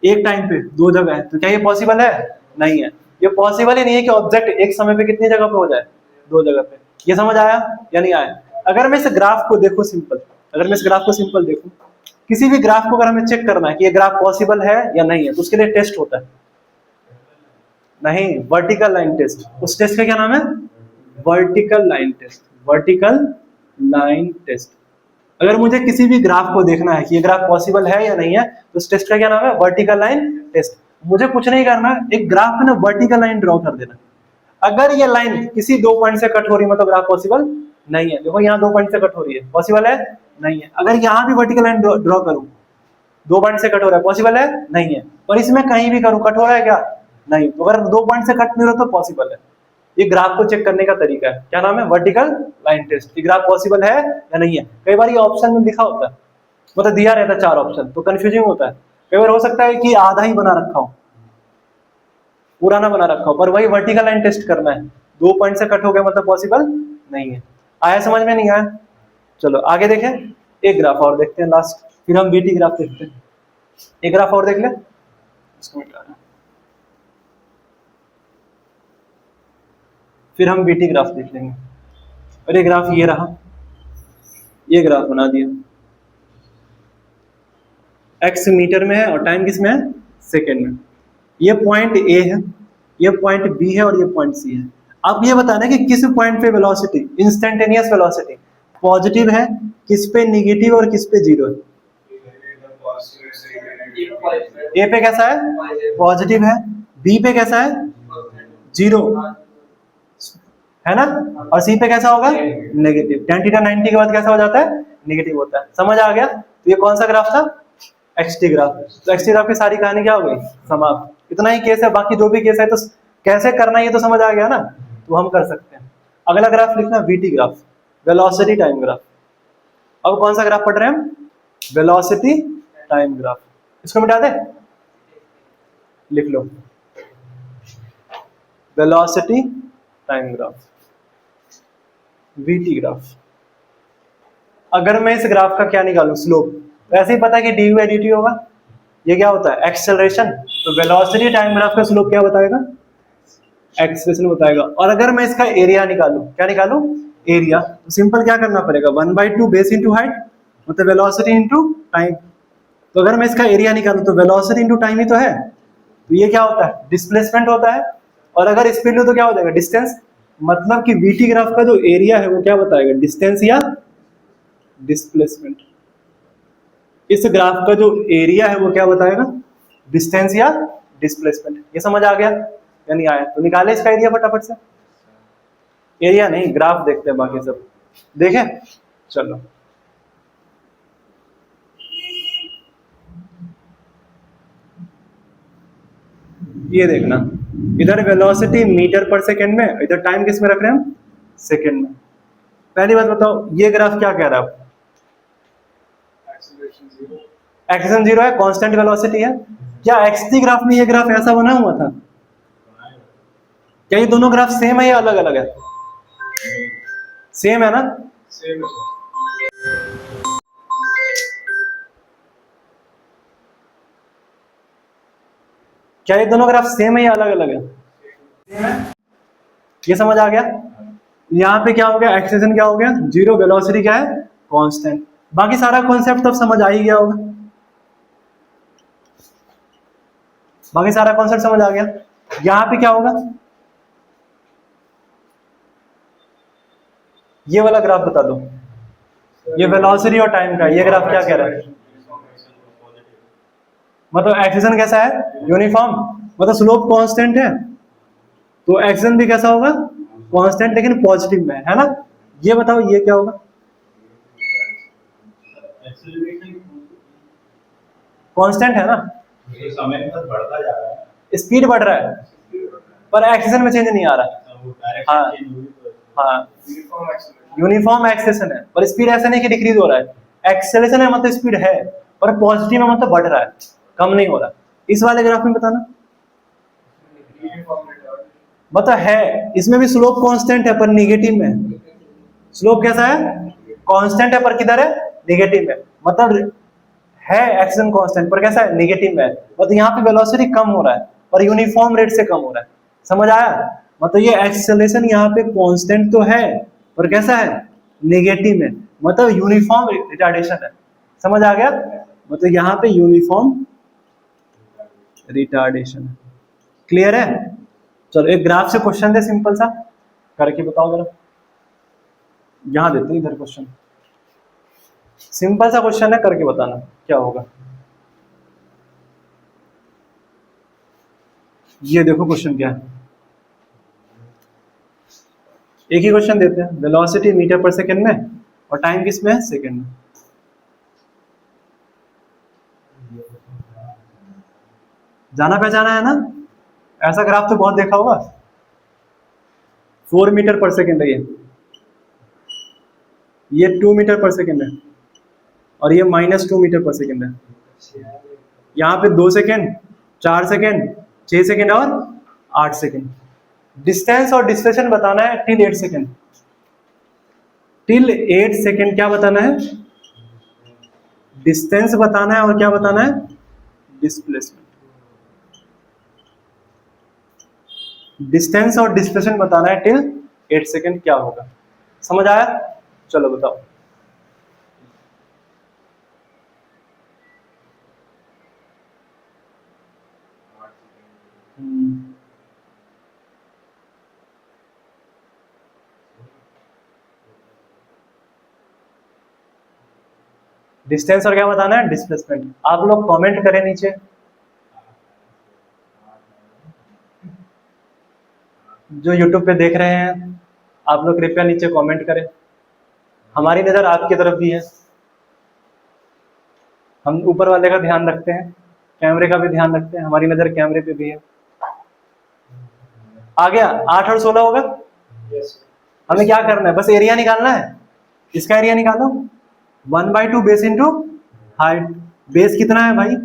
एक टाइम पे दो जगह है, तो क्या ये पॉसिबल है? नहीं है। ये पॉसिबल ही नहीं है कि ऑब्जेक्ट एक समय पे कितनी जगह पे हो जाए, दो जगह पे। ये समझ आया या नहीं आया? अगर मैं इस ग्राफ को देखूं सिंपल, अगर मैं इस ग्राफ को सिंपल देखूं, किसी भी ग्राफ को अगर हमें चेक करना है कि ये ग्राफ पॉसिबल है या नहीं है, तो उसके लिए टेस्ट होता है। नहीं, वर्टिकल लाइन टेस्ट। उस टेस्ट का क्या नाम है? Vertical line test. Vertical line test. अगर मुझे किसी भी ग्राफ को देखना है कि ये ग्राफ पॉसिबल है या नहीं है, तो उस टेस्ट का क्या नाम है? Vertical line test. मुझे कुछ नहीं करना, एक ग्राफ में ना वर्टिकल लाइन ड्रॉ कर देना। अगर ये लाइन किसी दो पॉइंट से कट हो रही है, मतलब ग्राफ पॉसिबल नहीं है। देखो यहाँ दो पॉइंट से कट हो रही है, पॉसिबल है? नहीं है। अगर यहाँ भी वर्टिकल लाइन ड्रॉ करूं, दो पॉइंट से कट हो रहा है, पॉसिबल है? नहीं है। और इसमें कहीं भी करूं, कट हो रहा है क्या? नहीं। तो अगर दो पॉइंट से कट नहीं हो रहा तो पॉसिबल है। ये ग्राफ को चेक करने का तरीका है, क्या नाम है? Vertical line test. ये ग्राफ पॉसिबल है या नहीं है। कई बार ये ऑप्शन में लिखा होता है, मतलब दिया रहता है 4 ऑप्शन, तो कंफ्यूजिंग होता है। कई बार हो सकता है कि आधा ही बना रखा हो, पूरा ना बना रखा हो, पर वही वर्टिकल लाइन टेस्ट करना है। दो पॉइंट से कट हो गया मतलब पॉसिबल नहीं है। आया समझ में? नहीं आया? चलो आगे देखें, एक ग्राफ और देखते हैं लास्ट, फिर हम बीटी ग्राफ देखते हैं। एक ग्राफ और देख ले, इसको मिटा रहा, फिर हम बीटी ग्राफ देख लेंगे। और ये ग्राफ ये रहा, ये ग्राफ बना दिया। एक्स मीटर में है और टाइम किस में है? सेकेंड में। ये पॉइंट ए है, ये पॉइंट बी है और ये पॉइंट सी है। आप ये बताना कि किस पॉइंट पे वेलोसिटी, इंस्टेंटेनियस वेलोसिटी पॉजिटिव है, किस पे निगेटिव और किस पे जीरो है। ए पे कैसा है? पॉजिटिव है। बी पे कैसा है? जीरो है ना। और सी पे कैसा होगा? नेगेटिव। tan थीटा 90 के बाद कैसा हो जाता है? नेगेटिव होता है। समझ आ गया? तो ये कौन सा ग्राफ था? XT graph. तो एक्सटी ग्राफ की सारी कहानी क्या हो गई? समाप्त। इतना ही केस है, बाकी जो भी केस है तो कैसे करना है ये तो समझ आ गया ना, तो हम कर सकते हैं। अगला ग्राफ लिखना VT graph, velocity time graph. अब कौन सा ग्राफ पढ़ रहे हैं हम? Velocity time graph. इसको मिटा दे, लिख लो velocity time graph, VT graph. अगर मैं इस ग्राफ का क्या निकालूं? स्लोप। तो ऐसे ही पता है कि डी बाई डी टी होगा। ये क्या होता है? एक्सेलरेशन। तो वेलोसिटी टाइम ग्राफ का स्लोप क्या बताएगा? एक्सेलरेशन बताएगा। और अगर मैं इसका एरिया निकालूं, क्या निकालूं? एरिया। तो सिंपल क्या करना पड़ेगा? 1/2 बेस इंटू हाइट, मतलब वेलोसिटी इंटू टाइम। तो अगर मैं इसका एरिया निकालूं तो वेलोसिटी इंटू टाइम ही तो है। तो ये क्या होता है? डिस्प्लेसमेंट होता है। और अगर स्पीड लो तो क्या हो जाएगा? डिस्टेंस। मतलब कि वीटी ग्राफ का जो एरिया है वो क्या बताएगा? डिस्टेंस या डिस्प्लेसमेंट। इस ग्राफ का जो एरिया है वो क्या बताएगा? डिस्टेंस या डिस्प्लेसमेंट। ये समझ आ गया या नहीं आया? तो निकाले इसका एरिया फटाफट से। एरिया नहीं, ग्राफ देखते हैं, बाकी सब देखें। चलो ये देखना, इधर वेलोसिटी मीटर पर सेकेंड में, इधर टाइम किस में रख रहे हैं हम? सेकेंड में। पहली बात बताओ, ये ग्राफ क्या कह रहा है? एक्सेलरेशन जीरो है, कांस्टेंट वेलोसिटी है। क्या एक्सटी ग्राफ में ये ग्राफ ऐसा बना हुआ था? क्या ये दोनों ग्राफ सेम है या अलग अलग है? सेम है ना? सेम है। क्या ये दोनों ग्राफ सेम है या अलग अलग है? सेम है। ये समझ आ गया? यहाँ पे क्या हो गया? एक्सेलरेशन क्या हो गया? जीरो। वेलोसिटी क्या है? कांस्टेंट। बाकी सारा कॉन्सेप्ट तब समझ आ ही गया होगा। बाकी सारा कॉन्सेप्ट समझ आ गया। यहाँ पे क्या होगा? ये वाला ग्राफ बता दो, ये वेलोसिटी और टाइम का। ये ग्राफ क्या कह रहा है? मतलब एक्सेलरेशन कैसा है? यूनिफॉर्म। मतलब स्लोप कांस्टेंट है, तो एक्सेलरेशन भी कैसा होगा? कांस्टेंट, लेकिन पॉजिटिव में, है ना? ये बताओ ये क्या होगा? कांस्टेंट है ना? समय के साथ बढ़ता जा रहा है, स्पीड बढ़ रहा है, पर एक्सेलरेशन में चेंज नहीं आ रहा। हाँ हाँ, यूनिफॉर्म एक्सेलरेशन है, पर स्पीड ऐसा नहीं कि डिक्रीज हो रहा है। एक्सेलरेशन है मतलब स्पीड है, और पॉजिटिव में मतलब बढ़ रहा है, कम नहीं हो रहा। इस वाले ग्राफ में बताना, मतलब है इसमें भी स्लोप कांस्टेंट है पर निगेटिव में। स्लोप कैसा है? कांस्टेंट है पर किधर है? निगेटिव में। मतलब है एक्सेलरेशन कांस्टेंट पर कैसा है, नेगेटिव है, मतलब यहाँ पे वेलोसिटी कम हो रहा है और यूनिफॉर्म रेट से कम हो रहा है। समझ आया, मतलब ये एक्सेलरेशन यहाँ पे कांस्टेंट तो है पर कैसा है, नेगेटिव है, मतलब यूनिफॉर्म रिटार्डेशन है। समझ आ गया, मतलब यहाँ पे यूनिफॉर्म रिटार्डेशन है। क्लियर है? चलो एक ग्राफ से क्वेश्चन दे सिंपल सा, करके बताओ जरा। यहां देते हैं इधर क्वेश्चन, सिंपल सा क्वेश्चन है, करके बताना क्या होगा। ये देखो क्वेश्चन क्या है, एक ही क्वेश्चन देते हैं, वेलोसिटी मीटर पर सेकंड में और टाइम किस में है, सेकंड में। जाना पहचाना है ना, ऐसा ग्राफ तो बहुत देखा होगा। 4 मीटर पर सेकंड है ये 2 मीटर पर सेकंड है और ये -2 मीटर पर सेकंड है। यहाँ पे 2 सेकंड, 4 सेकंड, 6 सेकंड और 8 सेकंड। डिस्टेंस और डिस्प्लेसमेंट बताना है टिल 8 सेकंड। टिल 8 सेकंड क्या बताना है, डिस्टेंस बताना है और क्या बताना है, डिस्प्लेसमेंट। डिस्टेंस और डिस्प्लेसमेंट बताना है टिल 8 सेकंड क्या होगा। समझ आया? चलो बताओ। डिस्टेंस और क्या बताना है, डिस्प्लेसमेंट। आप लोग कमेंट करें नीचे, जो यूट्यूब पे देख रहे हैं आप लोग कृपया नीचे कमेंट करें। हमारी नजर आपकी तरफ भी है, हम ऊपर वाले का ध्यान रखते हैं, कैमरे का भी ध्यान रखते हैं, हमारी नजर कैमरे पे भी है। आ गया 8 और 16 होगा। हमें क्या करना है, बस एरिया निकालना है। इसका एरिया निकालो, 1/2 बेस इंटू हाइट। बेस कितना है भाई,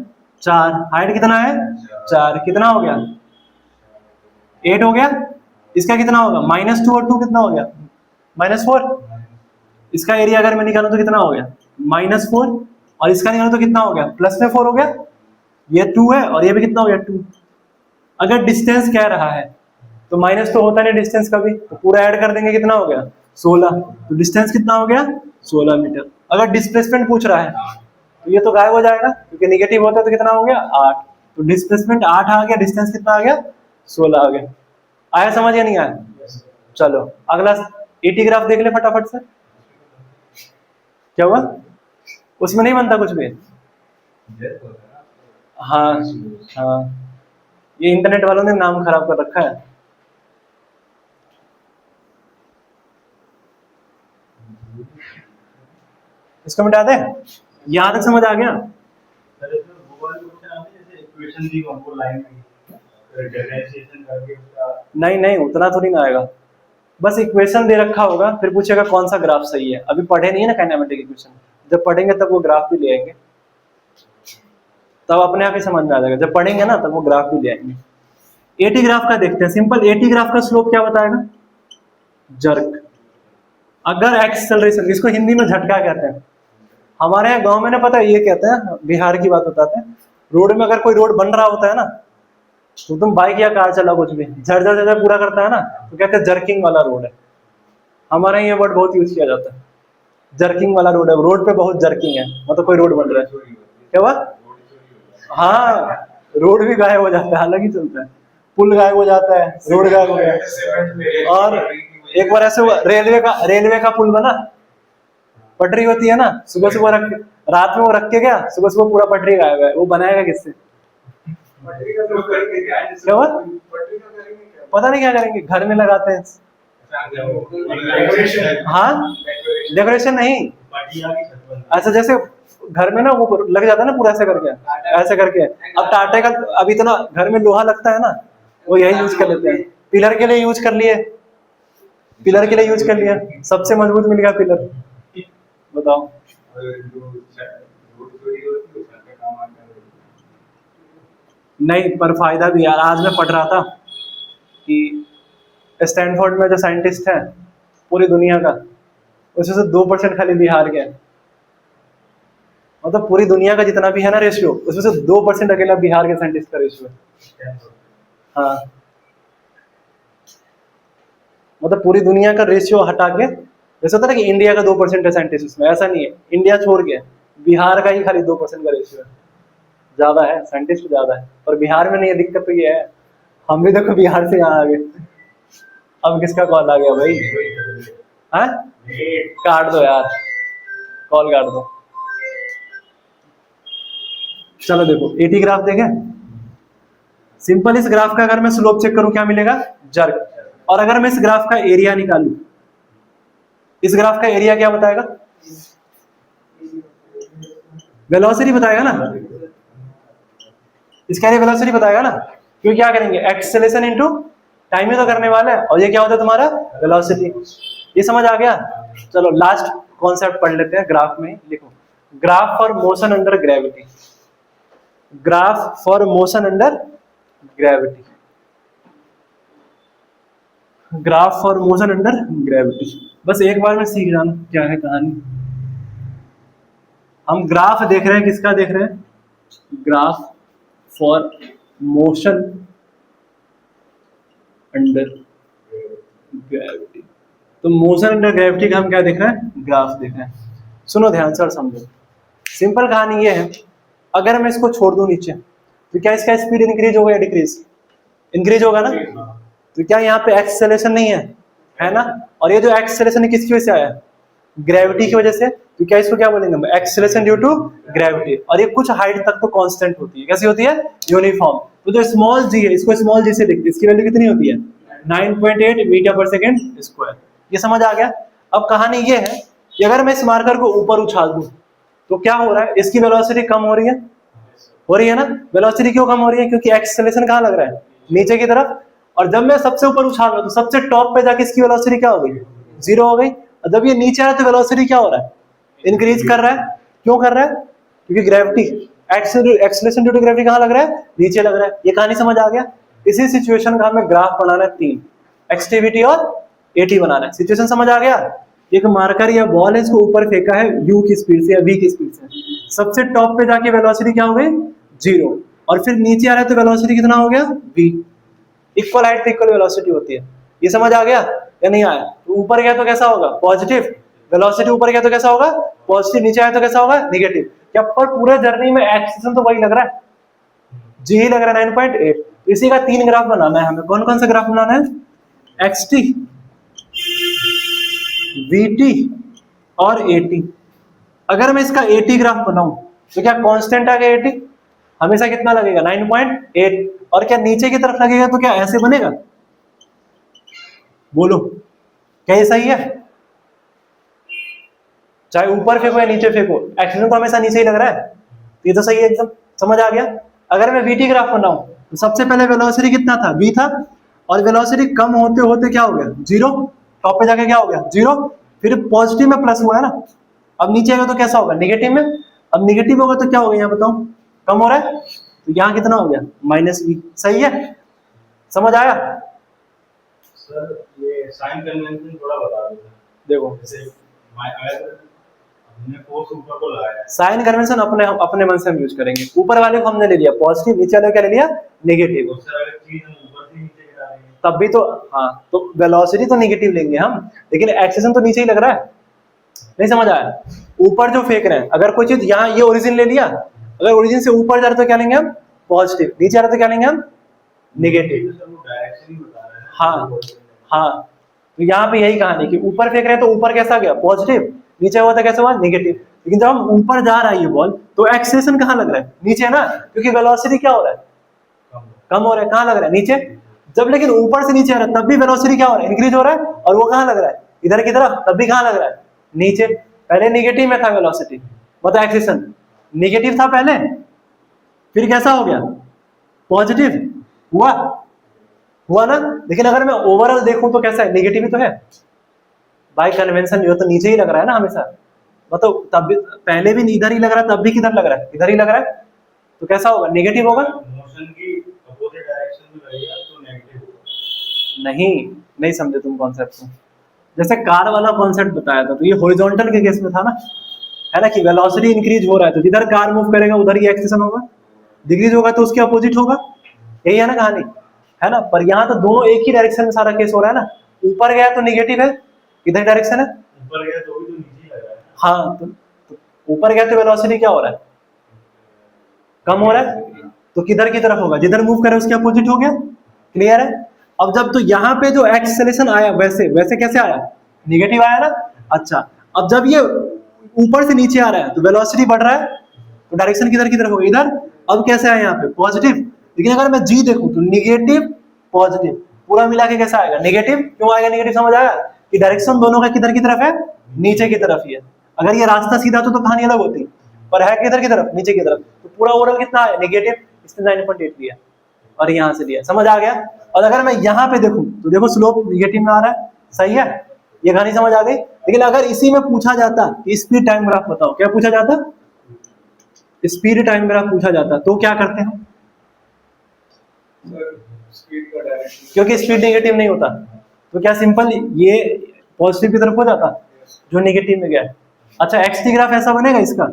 4, हाइट कितना है 4, कितना हो गया 8 हो गया। इसका कितना होगा, -2 और 2 कितना हो गया, -4। इसका एरिया अगर मैं निकालूं तो कितना हो गया, -4, और इसका निकालूं तो कितना हो गया, +4 हो गया। ये 2 है और ये भी कितना हो गया 2। अगर डिस्टेंस कह रहा है तो माइनस तो होता नहीं डिस्टेंस कभी, तो पूरा ऐड कर देंगे, कितना हो गया 16। तो डिस्टेंस कितना हो गया 16 मीटर। अगर डिस्प्लेसमेंट पूछ रहा है तो ये तो गायब हो जाएगा, क्योंकि नेगेटिव होता है तो कितना हो गया 8। तो डिस्प्लेसमेंट 8 आ गया, डिस्टेंस कितना आ गया 16 आ गया। आया समझ या नहीं आया? चलो अगला एटी ग्राफ देख ले फटाफट से। क्या हुआ, उसमें नहीं बनता कुछ भी। हाँ हाँ, ये इंटरनेट वालों ने नाम खराब कर रखा है। इसको मिटा दे, यहां तक समझ आ गया। नहीं नहीं, उतना थोड़ी ना आएगा, बस इक्वेशन दे रखा होगा, फिर पूछेगा कौन सा ग्राफ सही है। अभी पढ़े नहीं है ना काइनेमेटिक इक्वेशन, जब पढ़ेंगे तब वो ग्राफ भी ले आएंगे, तब अपने आप ही समझ में आ जाएगा। जब पढ़ेंगे ना तब वो ग्राफ भी ले आएंगे। एटी ग्राफ का देखते हैं, सिंपल एटी ग्राफ का स्लोप क्या बताएगा, जर्क। अगर एक्सेलरेशन, इसको हिंदी में झटका कहते हैं, हमारे यहाँ गांव में ना पता है ये कहते हैं, बिहार की बात बताते हैं, रोड में अगर कोई रोड बन रहा होता है ना, तो तुम बाइक या कार चलाओ कुछ भी, झरझर झरझर पूरा करता है ना, तो कहते हैं जर्किंग वाला रोड है। हमारे यहाँ ये वर्ड बहुत यूज किया जाता है, जर्किंग वाला रोड है, रोड पे बहुत जर्किंग है, मतलब कोई रोड बन रहा है। क्या हुआ, हाँ रोड भी गायब हो जाता है, अलग ही चलता है, पुल गायब हो जाता है, रोड गायब हो गया। और एक बार ऐसे हुआ, रेलवे का पुल बना, पटरी होती है ना, सुबह सुबह रख, रात में वो रख के गया, सुबह सुबह पूरा पटरी गायब है। वो बनाएगा किससे, क्या हुआ, पता नहीं क्या करेंगे, घर में लगाते हैं। हाँ डेकोरेशन नहीं, ऐसा जैसे घर में ना वो लग जाता है ना पूरा ऐसे करके। अब टाटे का अब इतना घर में लोहा लगता है ना, वो यही यूज कर लेते हैं। पिलर के लिए यूज कर लिए, पिलर के लिए यूज कर लिया, सबसे मजबूत मिल गया पिलर। बताओ, नहीं पर फायदा भी यार। आज मैं पढ़ रहा था कि स्टैनफोर्ड में जो साइंटिस्ट है पूरी दुनिया का, उसमें से 2% खाली बिहार के हैं, मतलब पूरी दुनिया का जितना भी है ना रेशियो, उसमें से 2% अकेला बिहार के साइंटिस्ट का रेशियो है। हाँ, मतलब पूरी दुनिया का रेशियो हटा के, जैसे होता है ना कि इंडिया का 2% है साइंटिस्ट उसमें, ऐसा नहीं है, इंडिया छोड़ के बिहार का ही खाली 2% का रेशियो है। ज्यादा है, साइंटिस्ट ज्यादा है, और बिहार में नहीं है। दिक्कत तो ये है, हम भी देखो बिहार से यहाँ आ गए। अब किसका कॉल आ गया भाई? हाँ, काट दो यार, कॉल काट दो। चलो देखो, एटी ग्राफ देखें। सिंपल, इस ग्राफ का अगर मैं स्लोप चेक करूं क्या मिलेगा? जर्क। और अगर मैं इस ग्राफ का एरिया निकालूं, इस ग्राफ का एरिया क्या बताएगा? वेलोसिटी बताएगा ना, इसका एरिया वेलोसिटी बताएगा ना। क्यों, क्या करेंगे? एक्सेलरेशन इनटू टाइम ही तो करने वाला है, और ये क्या होता है तुम्हारा? वेलोसिटी। ये समझ आ गया? चलो लास्ट कॉन्सेप्ट पढ़ लेते हैं, ग्राफ में लिखो, graph for motion under gravity. Graph for motion under gravity, graph for motion under gravity. बस एक बार में सीख जाना क्या है कहानी। हम ग्राफ देख रहे हैं, किसका देख रहे हैं? Graph for motion under gravity. तो मोशन अंडर ग्रेविटी का हम क्या देख रहे हैं? ग्राफ देख रहे हैं। सुनो ध्यान से और समझो। सिंपल कहानी ये है, अगर मैं इसको छोड़ दूं नीचे, तो क्या इसका स्पीड इंक्रीज होगा या डिक्रीज? इंक्रीज होगा ना। तो क्या यहाँ पे एक्सेलरेशन नहीं है ना? और ये जो एक्सेलरेशन है किसकी वजह से आया? ग्रेविटी की वजह से। तो क्या इसको क्या बोलेंगे? Acceleration due to gravity. और ये कुछ हाइट तक तो कांस्टेंट होती है। कैसी होती है? यूनिफॉर्म। तो जो स्मॉल जी है, इसको स्मॉल जी से लिखते हैं, इसकी वैल्यू कितनी होती है? 9.8 मीटर पर सेकेंड स्क्वायर। ये समझ आ गया? अब कहानी ये है कि अगर मैं इस मार्कर को ऊपर उछाल दूं, तो क्या हो रहा है? इसकी वेलोसिटी कम हो रही है ना? वेलोसिटी क्यों कम हो रही है? क्योंकि एक्सेलरेशन कहाँ लग रहा है? नीचे की तरफ। और जब मैं सबसे ऊपर उछाल रहा हूं, तो सबसे टॉप पे जाके इसकी वेलोसिटी क्या हो गई? 0 हो गई। और जब ये नीचे आ रहा है, तो वेलोसिटी क्या हो रहा है? इंक्रीज कर रहा है। क्यों कर रहा है? क्योंकि gravity, acceleration due to gravity कहाँ लग रहा है? नीचे लग रहा है। ये कहानी समझ आ गया? इसी सिचुएशन का हमें ग्राफ बनाना है 3, एक्सटीवीटी और एटी बनाना है। सिचुएशन समझ आ गया? एक मार्कर या बॉल है, इसको ऊपर फेंका है u की स्पीड से या v की स्पीड से, सबसे टॉप पे जाके वेलोसिटी क्या हो गई? 0। और फिर नीचे आ रहा है तो वेलोसिटी कितना हो गया? v। इक्वल हाइट पे इक्वल वेलोसिटी होती है। ये समझ आ गया या नहीं आया? तो ऊपर गया तो कैसा होगा? Positive velocity. ऊपर गया तो कैसा होगा? पॉजिटिव। नीचे आया तो कैसा होगा? नेगेटिव। क्या पर पूरे जर्नी में एक्सेलरेशन तो वही लग रहा है, जी ही लग रहा है, 9.8। इसी का 3 ग्राफ बनाना है हमें। कौन कौन सा ग्राफ बनाना है? एक्सटी, वीटी और एटी। अगर मैं इसका एटी ग्राफ बनाऊं, तो क्या कांस्टेंट आ गया एटी? हमेशा कितना लगेगा? 9.8। और क्या नीचे की तरफ लगेगा तो क्या ऐसे बनेगा? बोलो, क्या ये सही है? चाहे ऊपर फेंको या नीचे फेंको, एक्सेलरेशन तो हमेशा नीचे ही लग रहा है। ये तो सही है एकदम। समझ आ गया? अगर मैं वीटी ग्राफ बनाऊं, तो सबसे पहले वेलोसिटी कितना था? v था। और वेलोसिटी कम होते होते क्या हो गया? 0। टॉप पे जाके क्या हो गया? 0। फिर पॉजिटिव में प्लस हुआ है ना। अब नीचे आएगा तो कैसा होगा? नेगेटिव में। अब नेगेटिव होगा तो क्या होगा? यहाँ बताओ, कम हो रहा है, तो यहाँ कितना हो गया? -v। सही है? समझ आया? सर ये साइन कन्वेंशन थोड़ा बता दो। देखो, जैसे हमने फोर्स ऊपर को लगाया, साइन कन्वेंशन अपने मन से हम यूज करेंगे। ऊपर वाले को हमने ले लिया पॉजिटिव, नीचे वाले को क्या ले लिया? नेगेटिव। तो सर अगर चीज हम ऊपर से नीचे गिरा रहे हैं, तब भी तो, हाँ, तो वेलोसिटी तो नेगेटिव लेंगे हम, लेकिन एक्सेलरेशन तो नीचे ही लग रहा है। नहीं समझ आया? ऊपर जो फेंक रहे हैं, अगर कोई चीज यहाँ ये ओरिजिन ले लिया, अगर ओरिजिन से ऊपर जा रहा है तो क्या लेंगे हम? पॉजिटिव। नीचे आ रहा है तो क्या लेंगे हम? नेगेटिव। तो वो डायरेक्शन ही बता रहा है। हाँ हाँ, तो यहाँ पे यही कहानी कि ऊपर फेंक रहे हैं तो ऊपर कैसा गया? पॉजिटिव। नीचे हुआ था कैसा हुआ? नेगेटिव। लेकिन जब हम ऊपर जा रहा है ये बॉल, तो एक्सेलरेशन कहाँ लग रहा है? नीचे ना, क्योंकि वेलोसिटी क्या हो रहा है? कम हो रहा है। कहाँ लग रहा है? नीचे। जब लेकिन ऊपर से नीचे आ रहा है, तब भी वेलोसिटी क्या हो रहा है? इंक्रीज हो रहा है। और वो कहाँ लग रहा है? इधर की तरफ। तब भी कहाँ लग रहा है? नीचे। पहले नेगेटिव में था वेलोसिटी, मतलब एक्सेलरेशन नेगेटिव था पहले, फिर कैसा हो गया? पॉजिटिव हुआ ना। लेकिन अगर मैं ओवरऑल देखूं तो कैसा है? नेगेटिव ही तो है बाय कन्वेंशन। ये तो नीचे ही लग रहा है ना हमेशा, मतलब तब भी, पहले भी इधर ही लग रहा है, तब भी किधर लग रहा है? इधर ही लग रहा है। तो कैसा होगा? नेगेटिव होगा। मोशन की अपोजिट डायरेक्शन में लगेगा तो नेगेटिव होगा। नहीं समझे तुम कॉन्सेप्ट को। जैसे कार वाला कॉन्सेप्ट बताया था, तो ये हॉरिजॉन्टल के केस में था ना, है ना, कि वेलोसिटी इंक्रीज हो रहा है तो जिधर कार मूव करेगा उधर ही एक्सेलेरेशन होगा, डिक्रीज होगा तो उसके अपोजिट होगा, यही है ना कहानी, है ना। पर यहाँ तो दोनों एक ही डायरेक्शन में सारा केस हो रहा है ना, ऊपर गया तो निगेटिव है, इधर डायरेक्शन है, ऊपर गया तो भी तो नीचे लग रहा है। हाँ तो ऊपर गया तो वेलोसिटी क्या हो रहा है, कम हो रहा है, तो किधर की तरफ होगा, जिधर मूव करे उसके अपोजिट हो गया, क्लियर है। अब जब तो यहाँ पे जो एक्सेलेरेशन आया वैसे वैसे कैसे आया, निगेटिव आया ना, अच्छा अब जब ये ऊपर से नीचे आ रहा है तो वेलोसिटी बढ़ रहा है तो डायरेक्शन किधर की तरफ होगा, इधर। अब कैसे आया यहाँ पे पॉजिटिव, लेकिन अगर मैं जी देखूं तो निगेटिव पॉजिटिव पूरा मिला के कैसा आएगा, निगेटिव। क्यों आएगा निगेटिव, समझ आया कि डायरेक्शन दोनों का किधर की तरफ है, नीचे की तरफ ही है। अगर ये रास्ता सीधा तो कहानी अलग होती, पर है किधर की तरफ, नीचे की तरफ, तो पूरा ओवरऑल कितना है निगेटिव, इसने 9.8 लिया और यहाँ से लिया, समझ आ गया। और अगर मैं यहाँ पे देखूं तो देखो स्लोप निगेटिव में आ रहा है, सही है, ये कहानी समझ आ गई। लेकिन अगर इसी में पूछा जाता कि स्पीड टाइम ग्राफ बताओ, क्या पूछा जाता, स्पीड टाइम ग्राफ पूछा जाता तो क्या करते हैं, स्पीड का डायरेक्शन, क्योंकि स्पीड नेगेटिव नहीं होता तो क्या सिंपल ये पॉजिटिव की तरफ हो जाता जो नेगेटिव में गया है। अच्छा एक्स टी ग्राफ ऐसा बनेगा इसका,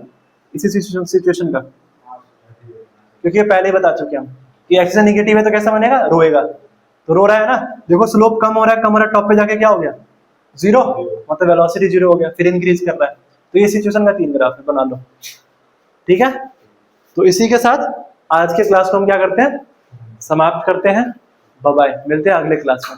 इसी सिचुएशन का, क्योंकि ये पहले ही बता चुके हम कि एक्स नेगेटिव है तो कैसा बनेगा, रोएगा, तो रो रहा है ना, देखो स्लोप कम हो रहा है, कम हो रहा है, टॉप पे जाके क्या हो गया, जीरो, मतलब वेलोसिटी जीरो हो गया, फिर इंक्रीज कर रहा है, तो ये सिचुएशन का 3 ग्राफ है, बना लो, ठीक है। तो इसी के साथ आज के क्लास को हम क्या करते हैं, समाप्त करते हैं, बाय बाय, मिलते हैं अगले क्लास में।